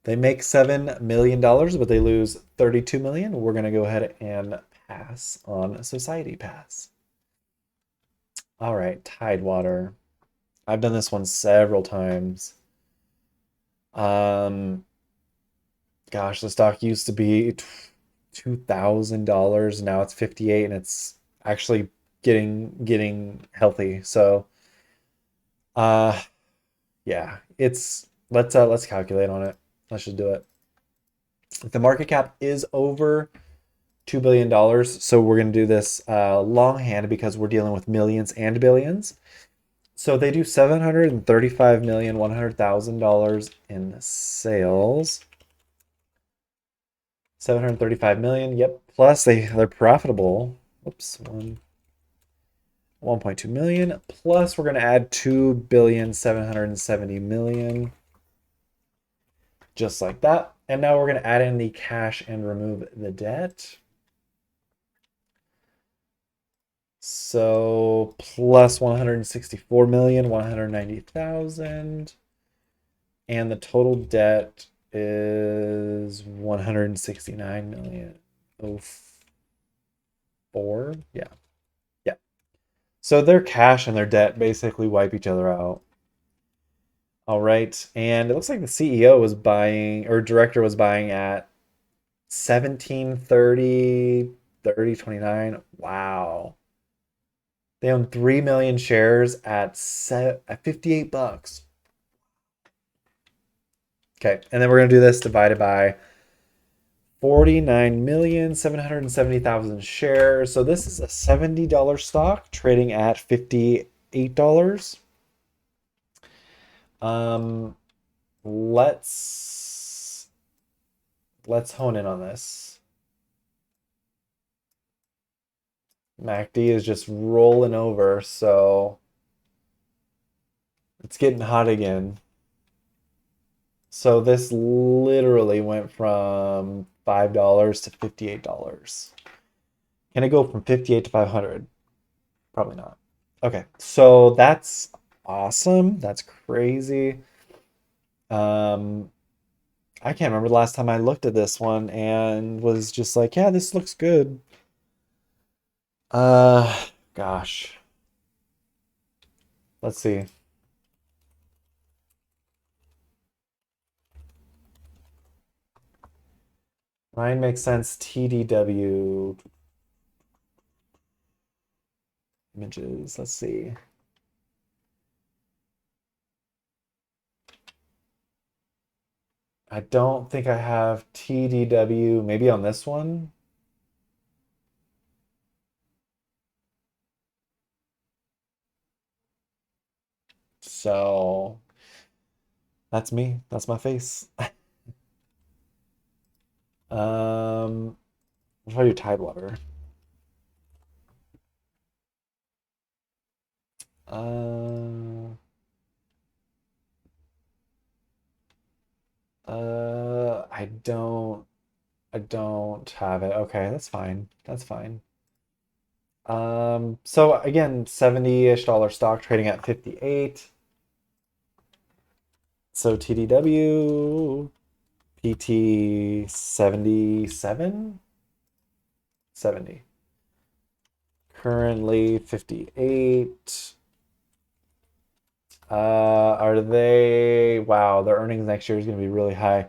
They make $7 million, but they lose 32 million. We're going to go ahead and pass on Society Pass. All right, Tidewater. I've done this one several times. Gosh, the stock used to be $2,000. Now it's 58, and it's actually getting healthy. So, uh, yeah, let's calculate on it. Let's just do it. The market cap is over $2 billion. So we're going to do this longhand because we're dealing with millions and billions. So they do $735,100,000 in sales. 735 million. Yep. Plus they're profitable. Oops. 1.2 million. Plus we're going to add 2,770,000,000. Just like that. And now we're going to add in the cash and remove the debt. So plus 164,190,000. And the total debt is 169 million. Oh, 4? Yeah. Yeah. So their cash and their debt basically wipe each other out. All right. And it looks like the CEO was buying, or director was buying at 1730, 3029. Wow. They own 3 million shares at 58 bucks. Okay, and then we're going to do this divided by 49,770,000 shares. So this is a $70 stock trading at $58. Um, let's hone in on this. MACD is just rolling over, so it's getting hot again. So this literally went from $5 to $58. Can it go from 58 to 500? Probably not. Okay, so that's awesome. That's crazy. I can't remember the last time I looked at this one and was just like, yeah, this looks good. Gosh. Let's see. Mine makes sense. TDW images. Let's see. I don't think I have TDW. Maybe on this one. So That's me. That's my face. What if I do Tidewater? Uh, I don't have it. Okay, that's fine. That's fine. So again, 70-ish dollar stock trading at 58. So TDW, PT 77, 70. Currently 58. Are they, wow, their earnings next year is going to be really high.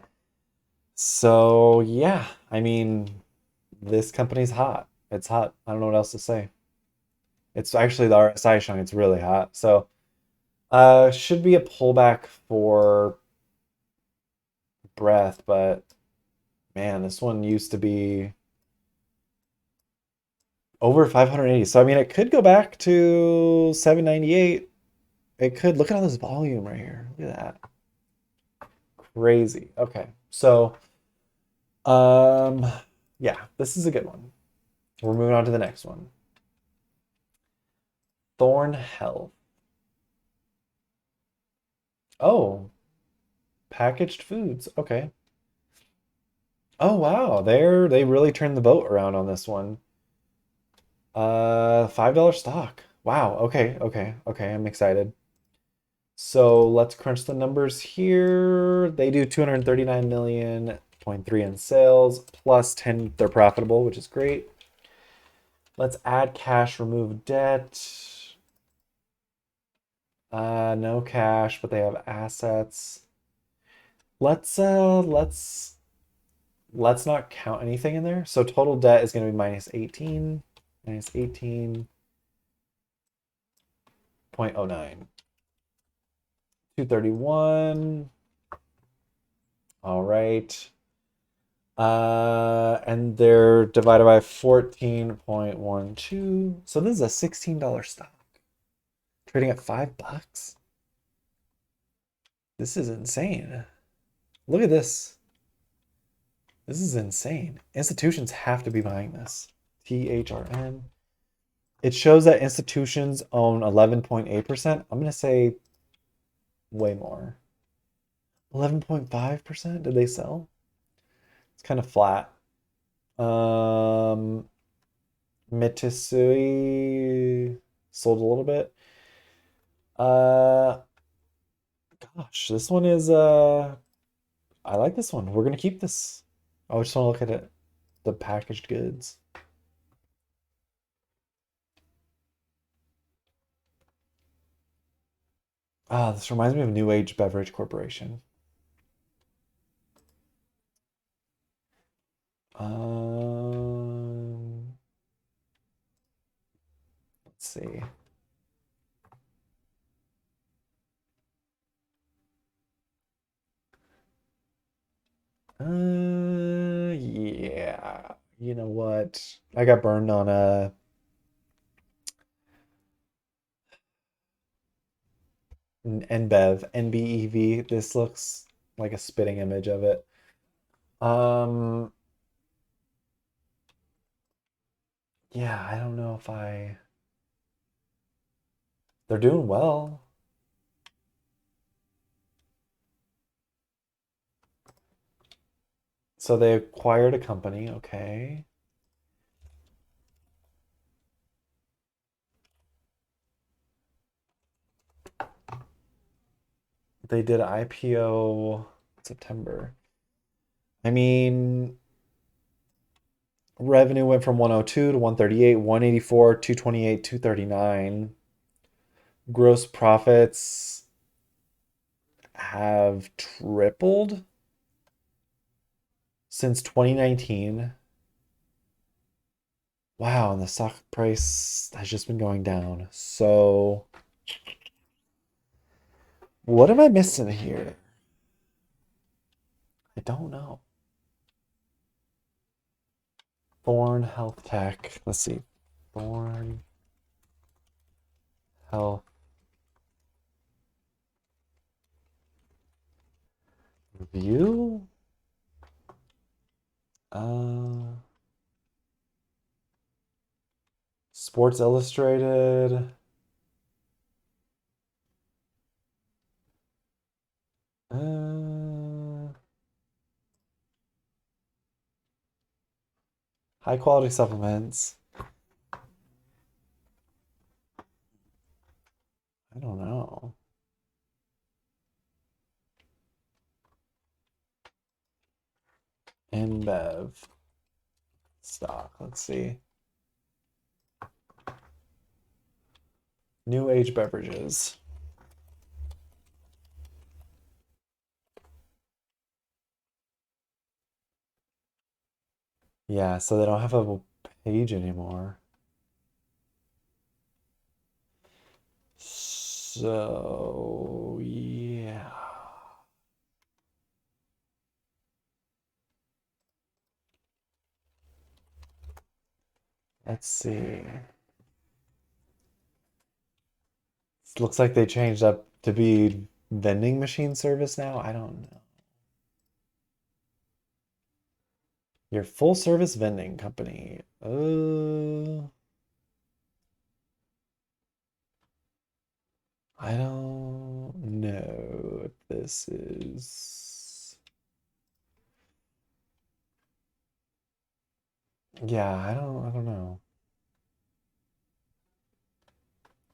So yeah, I mean, this company's hot. It's hot. I don't know what else to say. It's actually the RSI showing it's really hot. So should be a pullback for breath, but man, this one used to be over 580. So I mean, it could go back to 798. It could. Look at all this volume right here. Look at that. Crazy. Okay. So um yeah, this is a good one. We're moving on to the next one. THRN Health. Oh, packaged foods. Okay. Oh wow, they really turned the boat around on this one. $5 stock. Wow. Okay, okay, okay. I'm excited. So let's crunch the numbers here. They do 239 million, 0.3 in sales, plus 10, they're profitable, which is great. Let's add cash, remove debt. No cash, but they have assets. Let's not count anything in there. So total debt is going to be minus 18, minus 18.09. 231. All right. And they're divided by 14.12. So this is a $16 stock. Trading at $5. This is insane. Look at this. This is insane. Institutions have to be buying this. THRN. It shows that institutions own 11.8%. I'm going to say way more. 11.5% did they sell? It's kind of flat. Mitsui sold a little bit. Uh Gosh, this one is I like this one. We're gonna keep this. I just want to look at it. The packaged goods. Ah, this reminds me of New Age Beverage Corporation. Let's see. Yeah. You know what? I got burned on a NBEV, NBEV. This looks like a spitting image of it. Um, yeah, I don't know if they're doing well. So they acquired a company, okay. They did an IPO September. I mean, revenue went from 102 to 138, 184, 228, 239. Gross profits have tripled since 2019. Wow, and the stock price has just been going down. So, what am I missing here? I don't know. THRN Health Tech. Let's see. THRN Health. View? Sports Illustrated. High quality supplements. I don't know. InBev stock. Let's see. New age beverages. Yeah, so they don't have a page anymore. So, yeah. Let's see. It looks like they changed up to be vending machine service now. I don't know. Your full service vending company. I don't know if this is. Yeah, I don't know.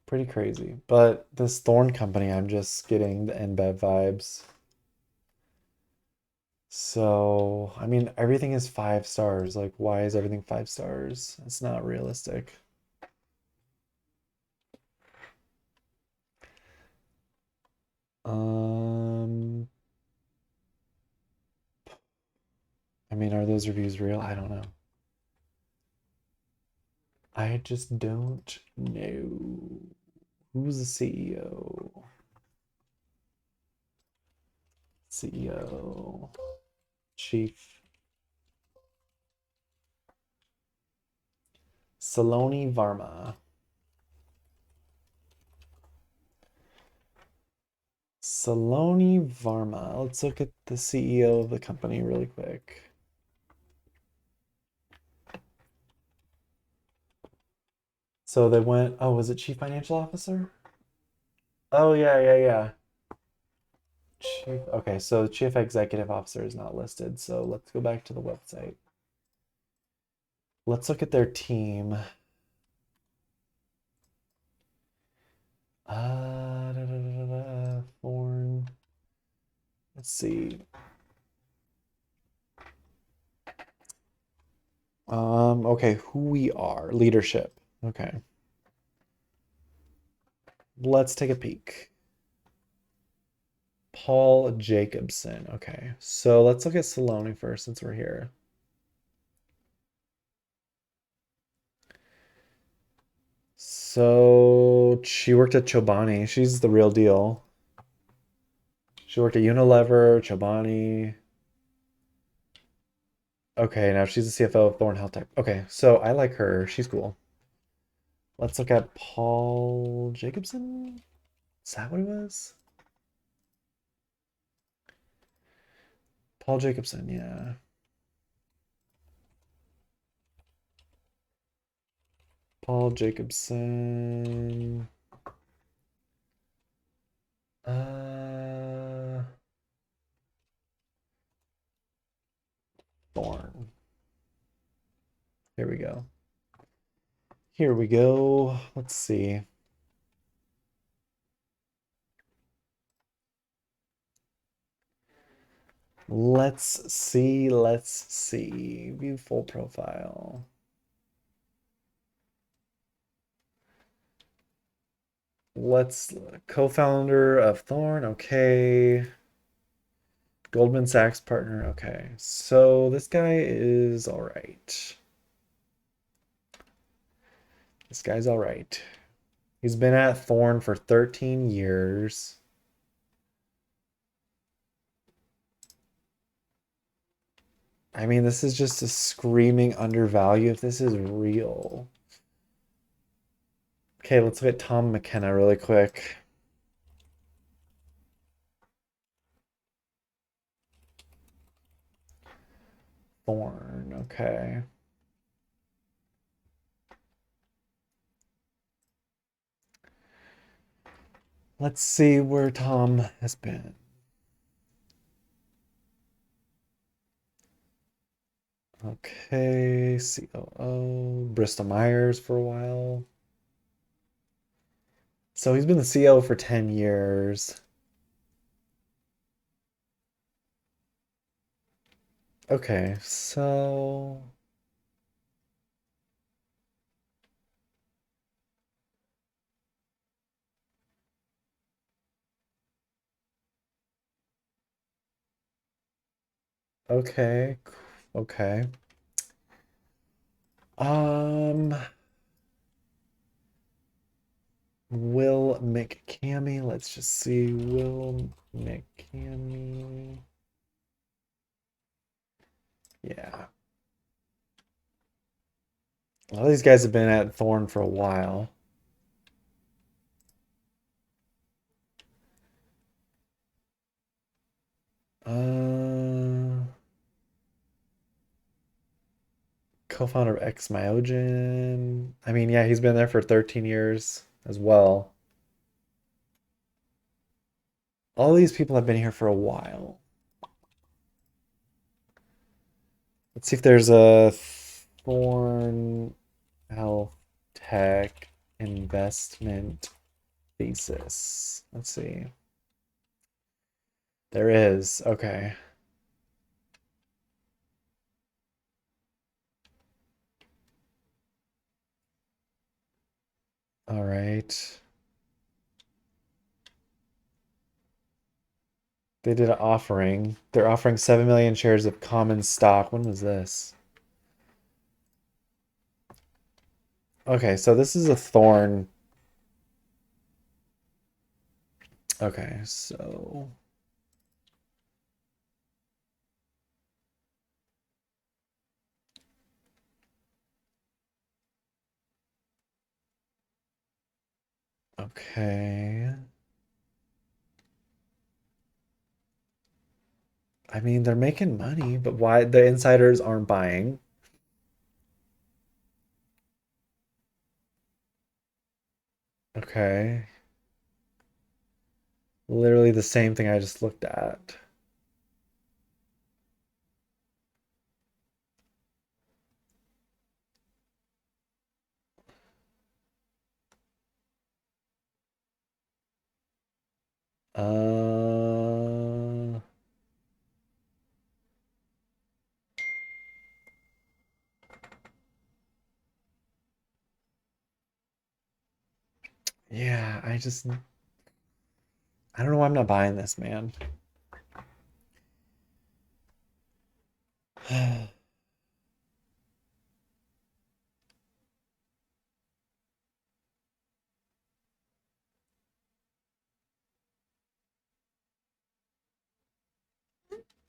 Pretty crazy. But this Thorn company, I'm just getting the InBev vibes. So, I mean, everything is 5 stars. Like, why is everything 5 stars? It's not realistic. Um, I mean, are those reviews real? I don't know. I just don't know. Who's the CEO? CEO. Chief. Saloni Varma. Saloni Varma. Let's look at the CEO of the company really quick. So they went, oh, was it Chief Financial Officer? Oh, yeah. Chief, okay, so Chief Executive Officer is not listed. So let's go back to the website. Let's look at their team. Foreign. Let's see. Okay, who we are. Leadership. Okay. Let's take a peek. Paul Jacobson. Okay, so let's look at Saloni first since we're here. So she worked at Chobani. She's the real deal. She worked at Unilever, Chobani. Okay, now she's the CFO of Thorn Health Tech. Okay, so I like her. She's cool. Let's look at Paul Jacobson. Is that what it was? Paul Jacobson, yeah. Paul Jacobson. Thorn. Here we go. Here we go. Let's see. Let's see. View full profile. Let's co-founder of Thorn. Okay. Goldman Sachs partner. Okay. So this guy is all right. This guy's all right. He's been at Thorn for 13 years. I mean, this is just a screaming undervalue if this is real. Okay, let's look at Tom McKenna really quick. THRN. Okay. Let's see where Tom has been. Okay, COO, Bristol Myers for a while. So he's been the CEO for 10 years. Okay, so okay, okay. Um, Will McCamey. Let's just see. Will McCamey. Yeah. A lot of these guys have been at Thorn for a while. Co-founder of Xmyogen. I mean, yeah, he's been there for 13 years as well. All these people have been here for a while. Let's see if there's a Thorn Health Tech investment thesis. Let's see. There is. Okay. All right. They did an offering. They're offering 7 million shares of common stock. When was this? Okay, so this is a Thorn. Okay, so okay. I mean, they're making money, but why the insiders aren't buying? Okay. Literally the same thing I just looked at. Uh, yeah, I don't know why I'm not buying this, man.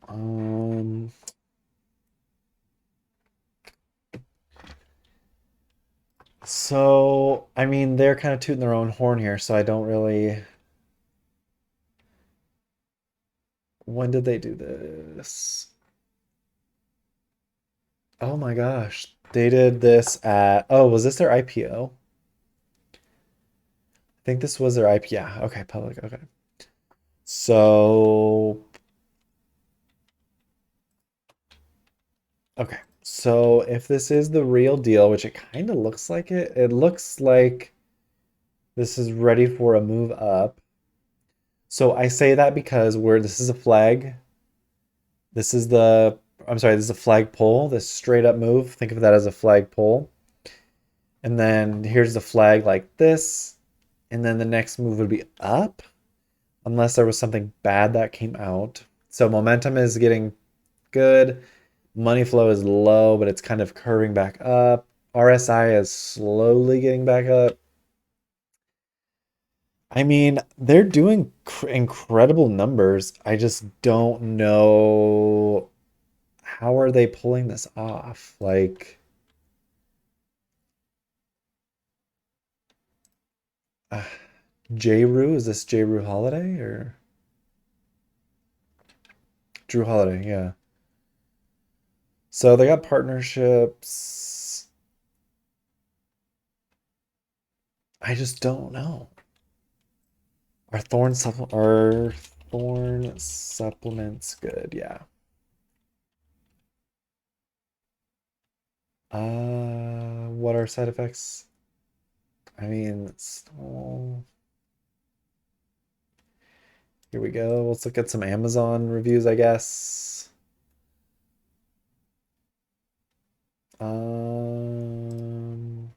Um, so I mean, they're kind of tooting their own horn here, so I don't really. When did they do this? Oh my gosh. They did this at, oh, was this their IPO? I think this was their IPO. Yeah, okay, public. Okay. So, okay. So if this is the real deal, which it kind of looks like it looks like this is ready for a move up. So I say that because where this is a flag, this is the, I'm sorry, this is a flag pole, this straight up move. Think of that as a flag pole. And then here's the flag like this. And then the next move would be up unless there was something bad that came out. So momentum is getting good. Money flow is low, but it's kind of curving back up. RSI is slowly getting back up. I mean, they're doing incredible numbers. I just don't know how are they pulling this off? Like, uh, JRU, is this JRU Holiday or Drew Holiday? Yeah. So they got partnerships. I just don't know. Are Thorn supplements good? Yeah. What are side effects? I mean, here we go. Let's look at some Amazon reviews, I guess. Um,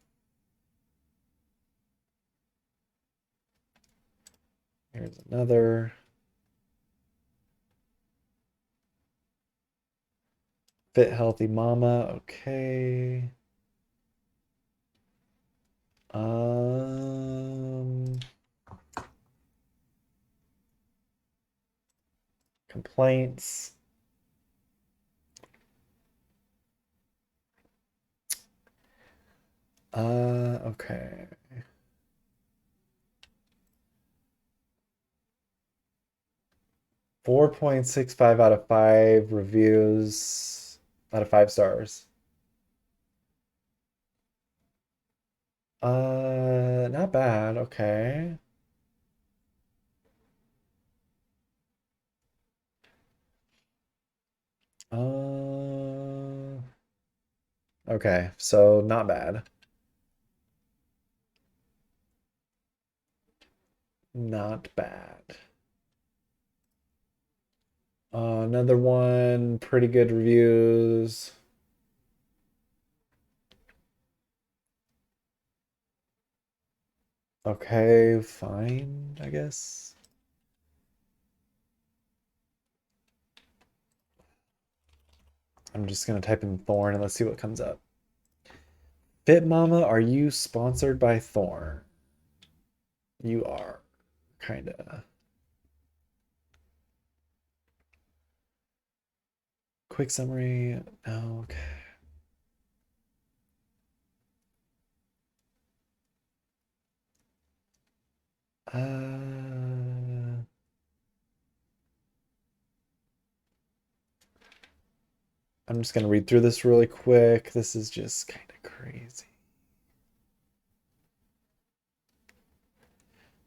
Here's another. Fit Healthy Mama. Okay. Um, Complaints. Okay. 4.65 out of 5 reviews out of 5 stars. Not bad. Okay. Uh, okay, so not bad. Not bad. Another one, pretty good reviews. Okay, fine, I guess. I'm just gonna type in Thorn and let's see what comes up. Fit Mama, are you sponsored by Thorn? You are, kinda. Quick summary. Okay. I'm just gonna read through this really quick. This is just kind of crazy.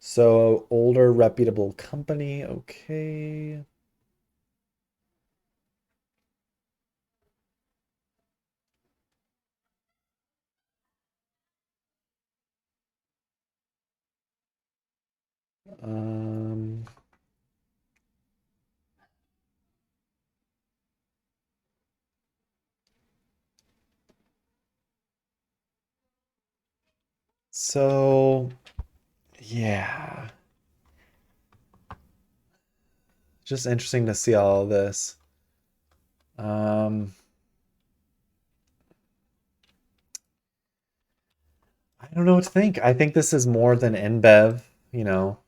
So, older, reputable company. Okay. Um, so, yeah. Just interesting to see all of this. I don't know what to think. I think this is more than InBev, you know.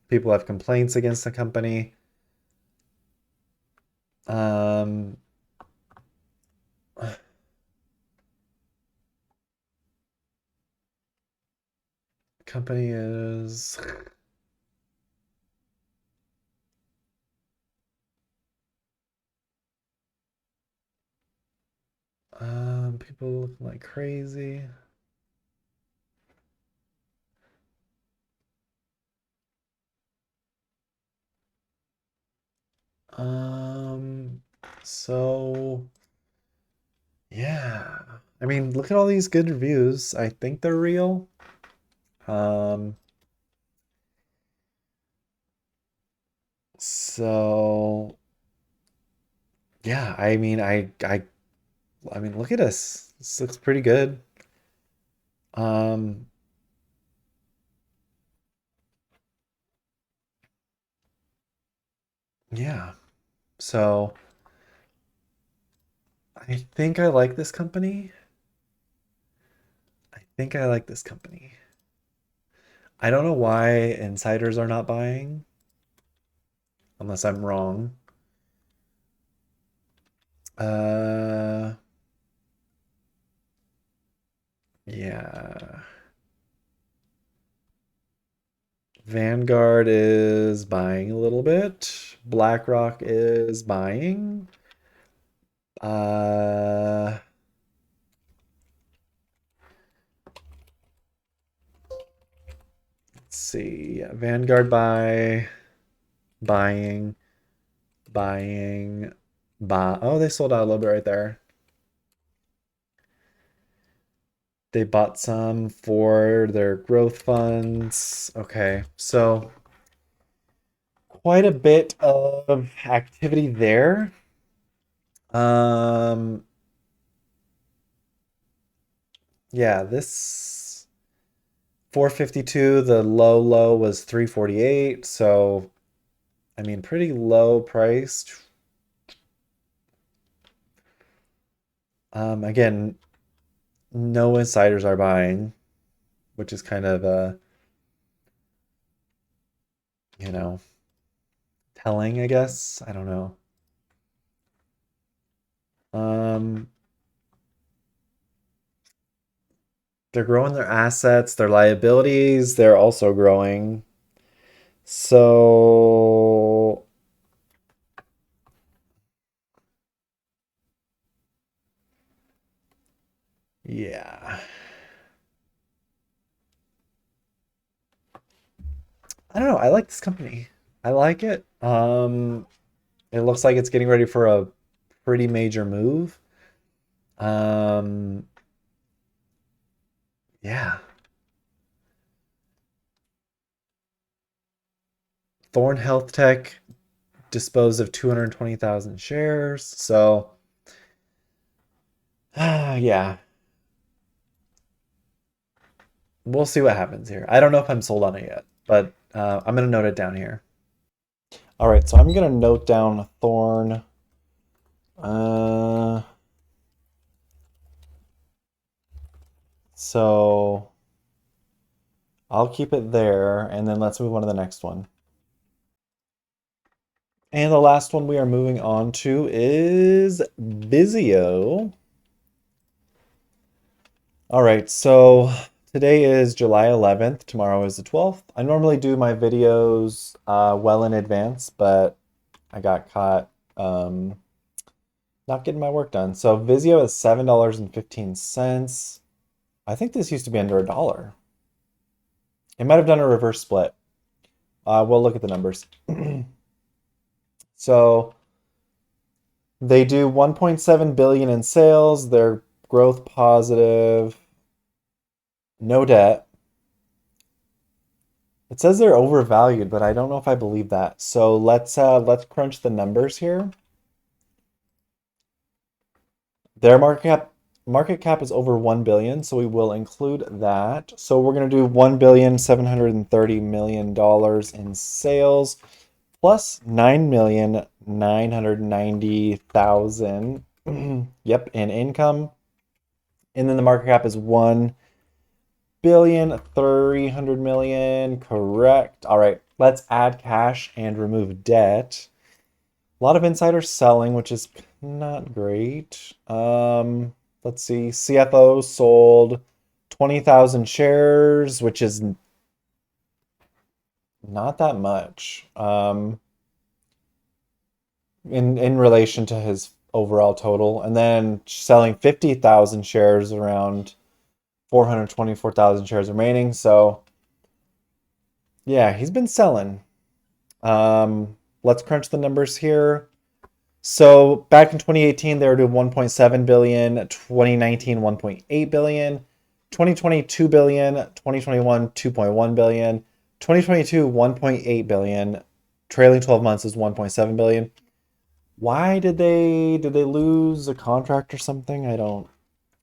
People have complaints against the company. Um, Company is people looking like crazy. Um, so yeah. I mean, look at all these good reviews. I think they're real. Um, so yeah, I mean, look at us. This looks pretty good. Um, yeah. So I think I like this company. I think I like this company. I don't know why insiders are not buying, unless I'm wrong. Uh, yeah. Vanguard is buying a little bit. BlackRock is buying. Let's see. Vanguard buy, buying, buying, buy. Oh, they sold out a little bit right there. They bought some for their growth funds. Okay, so quite a bit of activity there. Yeah, this 452, the low was 348, so I mean pretty low priced. Again, no insiders are buying, which is kind of you know, telling, I guess. I don't know. Um, they're growing their assets, their liabilities, they're also growing. So, yeah. I don't know. I like this company. I like it. It looks like it's getting ready for a pretty major move. Um, yeah. Thorn Health Tech disposed of 220,000 shares. So, yeah, we'll see what happens here. I don't know if I'm sold on it yet, but I'm going to note it down here. All right, so I'm going to note down Thorn. So I'll keep it there, and then let's move on to the next one. And the last one we are moving on to is VZIO. All right, so today is July 11th. Tomorrow is the 12th. I normally do my videos well in advance, but I got caught not getting my work done. So VZIO is $7.15. I think this used to be under $1. It might have done a reverse split. We'll look at the numbers. So they do 1.7 billion in sales. They're growth positive. No debt. It says they're overvalued, but I don't know if I believe that. So let's crunch the numbers here. Their market cap is over 1 billion, so we will include that. So we're going to do $1,730,000,000 in sales plus 9,990,000 yep, in income. And then the market cap is 1,300,000,000, correct. All right, let's add cash and remove debt. A lot of insider selling, which is not great. Let's see. CFO sold 20,000 shares, which is not that much. In relation to his overall total, and then selling 50,000 shares, around 424,000 shares remaining. So yeah, he's been selling. Let's crunch the numbers here. So back in 2018, they were doing 1.7 billion, 2019, 1.8 billion, 2020, 2 billion, 2021, 2.1 billion, 2022, 1.8 billion, trailing 12 months is 1.7 billion. Why did they lose a contract or something? I don't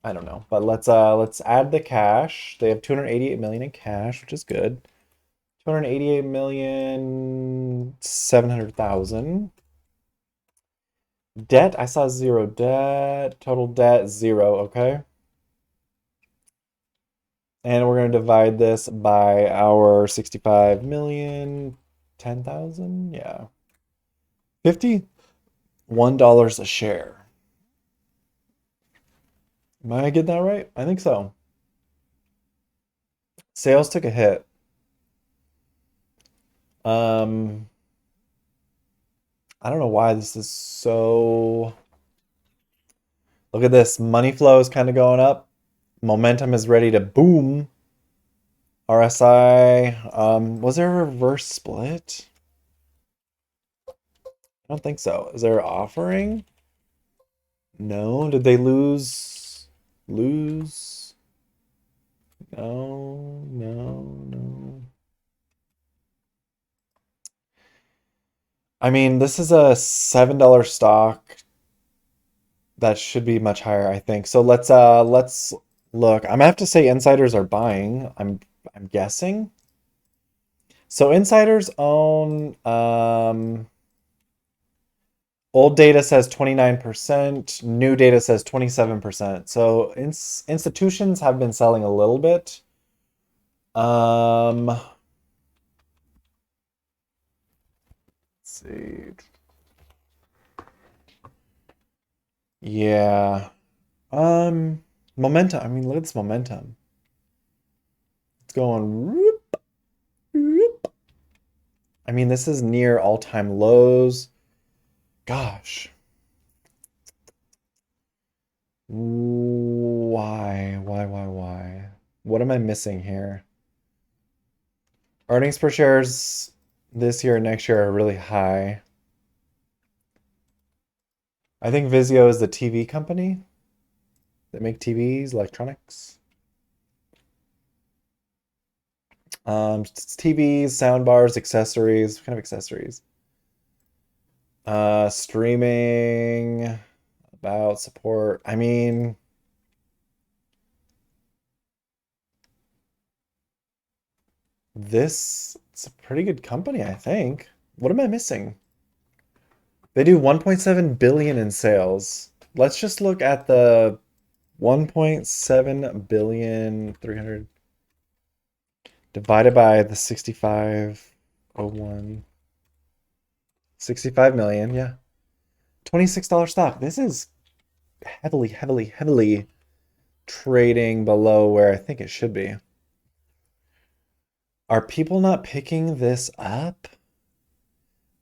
know. But let's add the cash. They have 288 million in cash, which is good. 288,700,000. Debt, I saw zero debt. Total debt, zero, okay. And we're going to divide this by our 65 million, 10,000, yeah. $51 a share. Am I getting that right? I think so. Sales took a hit. Um, I don't know why this is so Look at this. Money flow is kind of going up. Momentum is ready to boom. RSI. Was there a reverse split? I don't think so. Is there an offering? No. Did they lose? Lose? No, no, no. I mean, this is a $7 stock. That should be much higher, I think. So let's look. I'm gonna have to say insiders are buying. I'm guessing. So insiders own old data says 29%, new data says 27%. So institutions have been selling a little bit. Let's see. Yeah. Momentum. I mean, look at this momentum. It's going whoop, whoop. I mean, this is near all-time lows. Gosh. Why? Why? What am I missing here? Earnings per shares this year and next year are really high. I think VZIO is the TV company that make TVs, electronics. It's TVs, sound bars, accessories. What kind of accessories? Streaming, about support. I mean, this it's a pretty good company, I think. What am I missing? They do 1.7 billion in sales. Let's just look at the 1.7 billion 300 divided by the 6501. 65 million, yeah. $26 stock. This is heavily trading below where I think it should be. Are people not picking this up?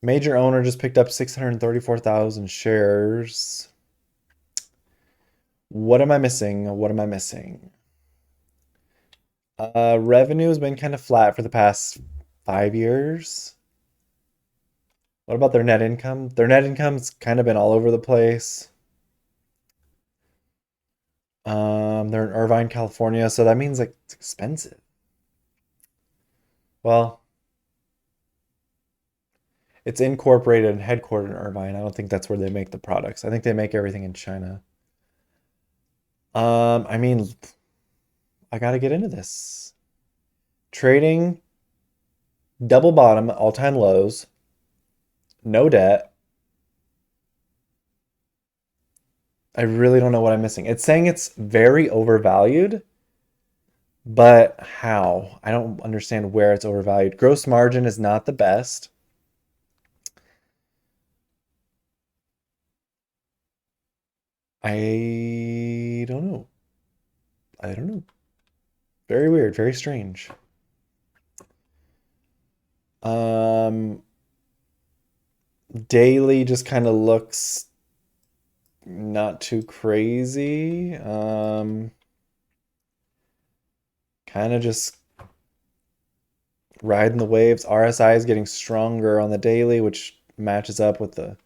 Major owner just picked up 634,000 shares. What am I missing? What am I missing? Revenue has been kind of flat for the past 5 years. What about their net income? Their net income's kind of been all over the place. They're in Irvine, California, so that means like it's expensive. Well, it's incorporated and headquartered in Irvine. I don't think that's where they make the products. I think they make everything in China. I mean, I gotta get into this. Trading, double bottom, all-time lows, no debt. I really don't know what I'm missing. It's saying it's very overvalued, but how? I don't understand where it's overvalued. Gross margin is not the best. I don't know. I don't know. Very weird, very strange. Um, Daily just kind of looks not too crazy. Kind of just riding the waves. RSI is getting stronger on the daily, which matches up with the.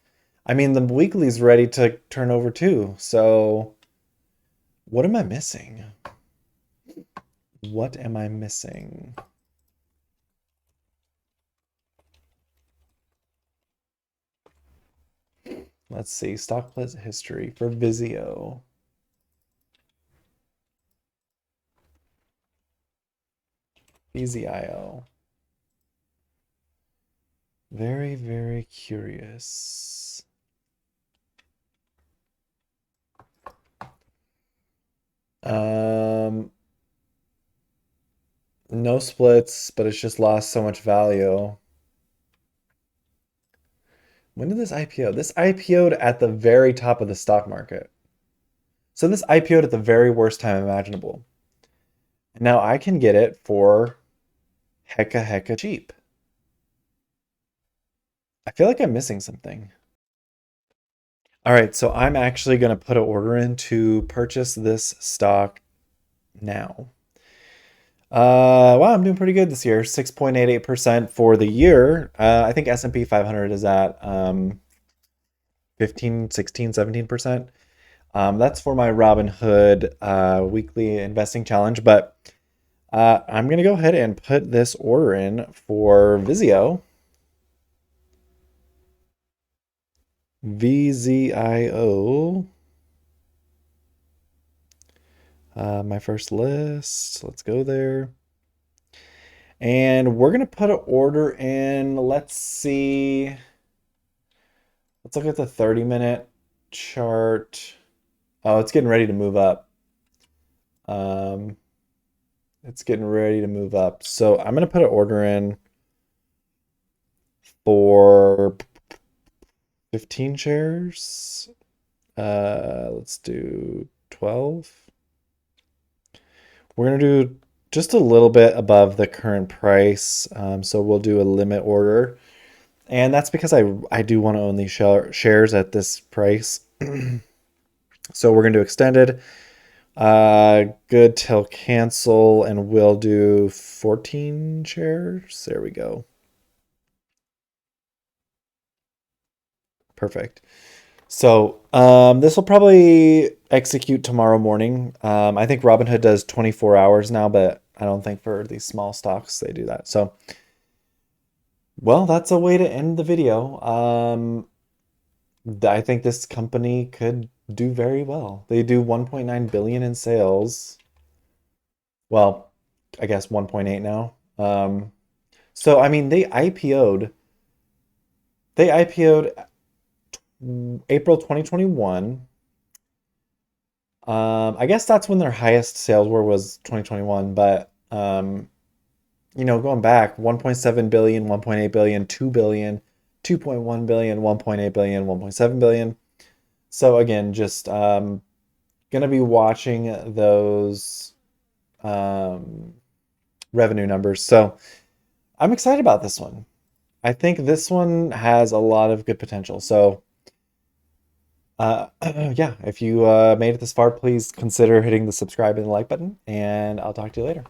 I mean, the weekly's ready to turn over too. So, what am I missing? What am I missing? Let's see. Stock split history for VZIO. VZIO. Very curious. No splits, but it's just lost so much value. When did this IPO? This IPO'd at the very top of the stock market. So this IPO'd at the very worst time imaginable. Now I can get it for hecka cheap. I feel like I'm missing something. All right, so I'm actually going to put an order in to purchase this stock now. Wow, I'm doing pretty good this year. 6.88% for the year. I think S&P 500 is at 15, 16, 17%. That's for my Robinhood weekly investing challenge, but I'm going to go ahead and put this order in for VZIO. VZIO. My first list. Let's go there. And we're going to put an order in. Let's see. Let's look at the 30-minute chart. Oh, it's getting ready to move up. It's getting ready to move up. So I'm going to put an order in for 15 shares. Let's do 12. We're going to do just a little bit above the current price. So we'll do a limit order. And that's because I do want to own these shares at this price. So we're going to do extended. Good till cancel, and we'll do 14 shares. There we go. Perfect. So this will probably execute tomorrow morning. I think Robinhood does 24 hours now, but I don't think for these small stocks they do that. So, well, that's a way to end the video. I think this company could do very well. They do 1.9 billion in sales. Well, I guess 1.8 now. So I mean, they IPO'd. They IPO'd April 2021. I guess that's when their highest sales were, was 2021, but you know, going back 1.7 billion, 1.8 billion, 2 billion, 2.1 billion, 1.8 billion, 1.7 billion. So again, just gonna be watching those revenue numbers. So I'm excited about this one. I think this one has a lot of good potential. So yeah, if you made it this far, please consider hitting the subscribe and the like button, and I'll talk to you later.